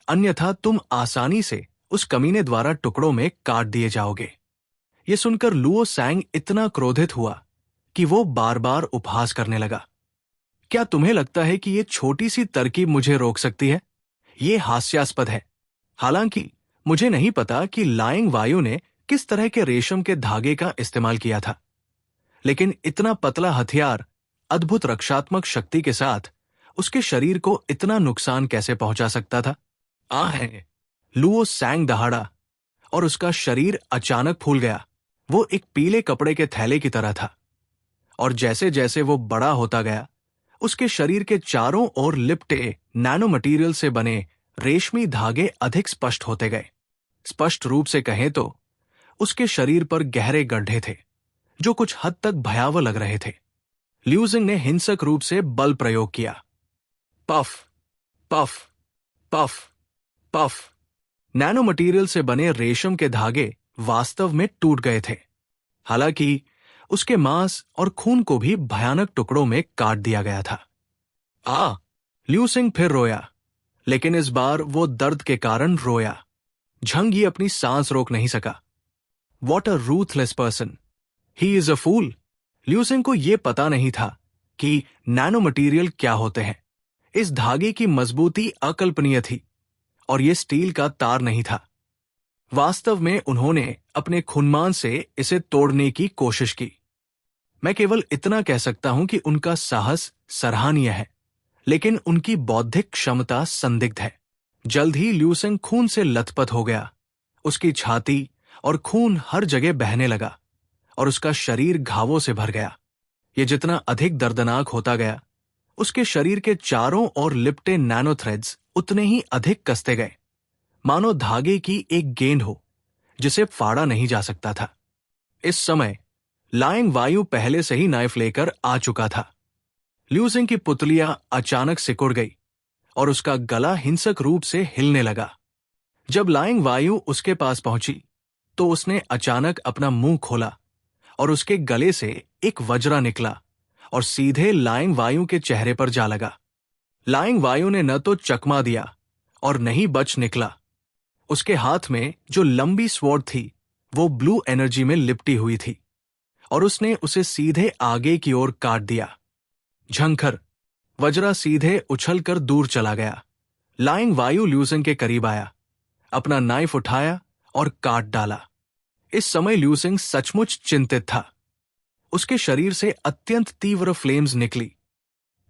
अन्यथा तुम आसानी से उस कमीने द्वारा टुकड़ों में काट दिए जाओगे। यह सुनकर लुओ सैंग इतना क्रोधित हुआ कि वो बार बार उपहास करने लगा। क्या तुम्हें लगता है कि यह छोटी सी तरकीब मुझे रोक सकती है? यह हास्यास्पद है। हालांकि मुझे नहीं पता कि लाइंग वायु ने किस तरह के रेशम के धागे का इस्तेमाल किया था, लेकिन इतना पतला हथियार अद्भुत रक्षात्मक शक्ति के साथ उसके शरीर को इतना नुकसान कैसे पहुंचा सकता था? है। लुओ सैंग दहाड़ा और उसका शरीर अचानक फूल गया। वो एक पीले कपड़े के थैले की तरह था, और जैसे जैसे वो बड़ा होता गया, उसके शरीर के चारों ओर लिपटे नैनो मटेरियल से बने रेशमी धागे अधिक स्पष्ट होते गए। स्पष्ट रूप से कहें तो उसके शरीर पर गहरे गड्ढे थे, जो कुछ हद तक भयावह लग रहे थे। लिू जिंग ने हिंसक रूप से बल प्रयोग किया। Puff puff puff puff. Nano material से बने रेशम के धागे वास्तव में टूट गए थे। हालांकि उसके मांस और खून को भी भयानक टुकड़ों में काट दिया गया था। लिू सिंह फिर रोया, लेकिन इस बार वो दर्द के कारण रोया। झंग यी अपनी सांस रोक नहीं सका। What a ruthless person, he is a fool. लिू सिंह को यह पता नहीं था कि नैनो मटेरियल क्या होते हैं। इस धागे की मजबूती अकल्पनीय थी, और यह स्टील का तार नहीं था। वास्तव में उन्होंने अपने खुनमान से इसे तोड़ने की कोशिश की। मैं केवल इतना कह सकता हूं कि उनका साहस सराहनीय है, लेकिन उनकी बौद्धिक क्षमता संदिग्ध है। जल्द ही लिू सिंह खून से लथपथ हो गया। उसकी छाती और खून हर जगह बहने लगा, और उसका शरीर घावों से भर गया। यह जितना अधिक दर्दनाक होता गया, उसके शरीर के चारों ओर लिपटे नैनो थ्रेड्स उतने ही अधिक कसते गए, मानो धागे की एक गेंद हो जिसे फाड़ा नहीं जा सकता था। इस समय लाइंग वायु पहले से ही नाइफ लेकर आ चुका था। लिू सिंह की पुतलियां अचानक सिकुड़ गई और उसका गला हिंसक रूप से हिलने लगा। जब लाइंग वायु उसके पास पहुंची तो उसने अचानक अपना मुंह खोला और उसके गले से एक वज्रा निकला और सीधे लाइंग वायु के चेहरे पर जा लगा। लाइंग वायु ने न तो चकमा दिया और न ही बच निकला। उसके हाथ में जो लंबी स्वॉर्ड थी वो ब्लू एनर्जी में लिपटी हुई थी और उसने उसे सीधे आगे की ओर काट दिया। झंखर, वज्रा सीधे उछलकर दूर चला गया। लाइंग वायु ल्यूसेंग के करीब आया, अपना नाइफ उठाया और काट डाला। इस समय ल्यूसेंग सचमुच चिंतित था। उसके शरीर से अत्यंत तीव्र फ्लेम्स निकली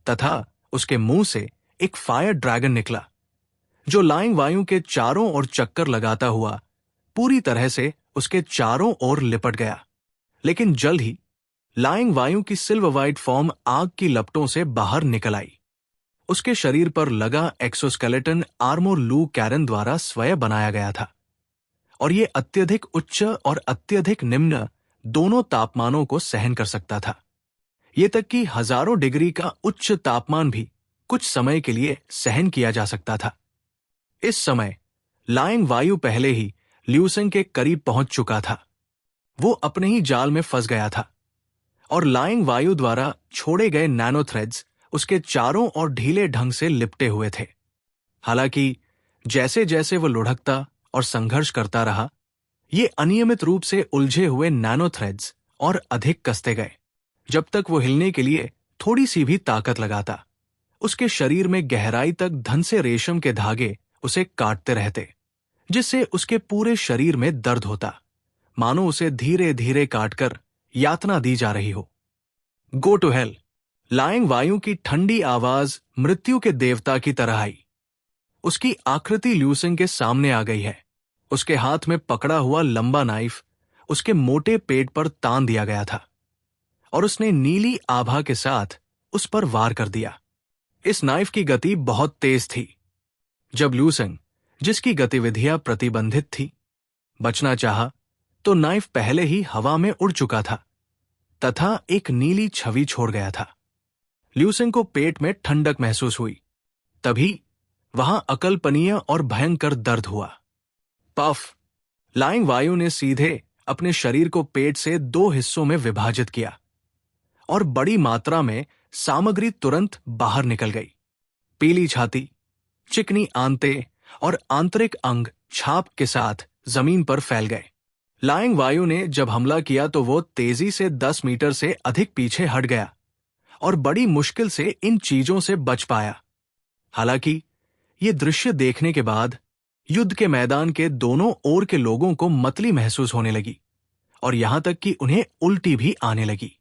तथा उसके मुंह से एक फायर ड्रैगन निकला जो लाइंग वायु के चारों ओर चक्कर लगाता हुआ पूरी तरह से उसके चारों ओर लिपट गया। लेकिन जल्द ही लाइंग वायु की सिल्वर वाइट फॉर्म आग की लपटों से बाहर निकल आई। उसके शरीर पर लगा एक्सोस्केलेटन आर्मोर लू कैरन द्वारा स्वयं बनाया गया था और यह अत्यधिक उच्च और अत्यधिक निम्न दोनों तापमानों को सहन कर सकता था। ये तक कि हजारों डिग्री का उच्च तापमान भी कुछ समय के लिए सहन किया जा सकता था। इस समय लाइंग वायु पहले ही ल्यूसेंग के करीब पहुंच चुका था। वो अपने ही जाल में फंस गया था और लाइंग वायु द्वारा छोड़े गए नैनो थ्रेड्स उसके चारों ओर ढीले ढंग से लिपटे हुए थे। हालांकि जैसे जैसे वो लुढ़कता और संघर्ष करता रहा, ये अनियमित रूप से उलझे हुए नैनो थ्रेड्स और अधिक कसते गए, जब तक वो हिलने के लिए थोड़ी सी भी ताकत लगाता। उसके शरीर में गहराई तक धन से रेशम के धागे उसे काटते रहते, जिससे उसके पूरे शरीर में दर्द होता, मानो उसे धीरे धीरे काटकर यातना दी जा रही हो। Go to hell. लाइंग वायु की ठंडी आवाज मृत्यु के देवता की तरह आई। उसकी आकृति ल्यूसेंग के सामने आ गई है। उसके हाथ में पकड़ा हुआ लंबा नाइफ उसके मोटे पेट पर तान दिया गया था और उसने नीली आभा के साथ उस पर वार कर दिया। इस नाइफ की गति बहुत तेज थी। जब ल्यूसेंग, जिसकी गतिविधियां प्रतिबंधित थी, बचना चाहा तो नाइफ पहले ही हवा में उड़ चुका था तथा एक नीली छवि छोड़ गया था। ल्यूसेंग को पेट में ठंडक महसूस हुई। तभी वहां अकल्पनीय और भयंकर दर्द हुआ। पफ। लाइंग वायु ने सीधे अपने शरीर को पेट से 2 हिस्सों में विभाजित किया और बड़ी मात्रा में सामग्री तुरंत बाहर निकल गई। पीली छाती, चिकनी आंतें और आंतरिक अंग छाप के साथ जमीन पर फैल गए। लाइंग वायु ने जब हमला किया तो वो तेजी से 10 मीटर से अधिक पीछे हट गया और बड़ी मुश्किल से इन चीजों से बच पाया। हालांकि ये दृश्य देखने के बाद युद्ध के मैदान के दोनों ओर के लोगों को मतली महसूस होने लगी और यहां तक कि उन्हें उल्टी भी आने लगी।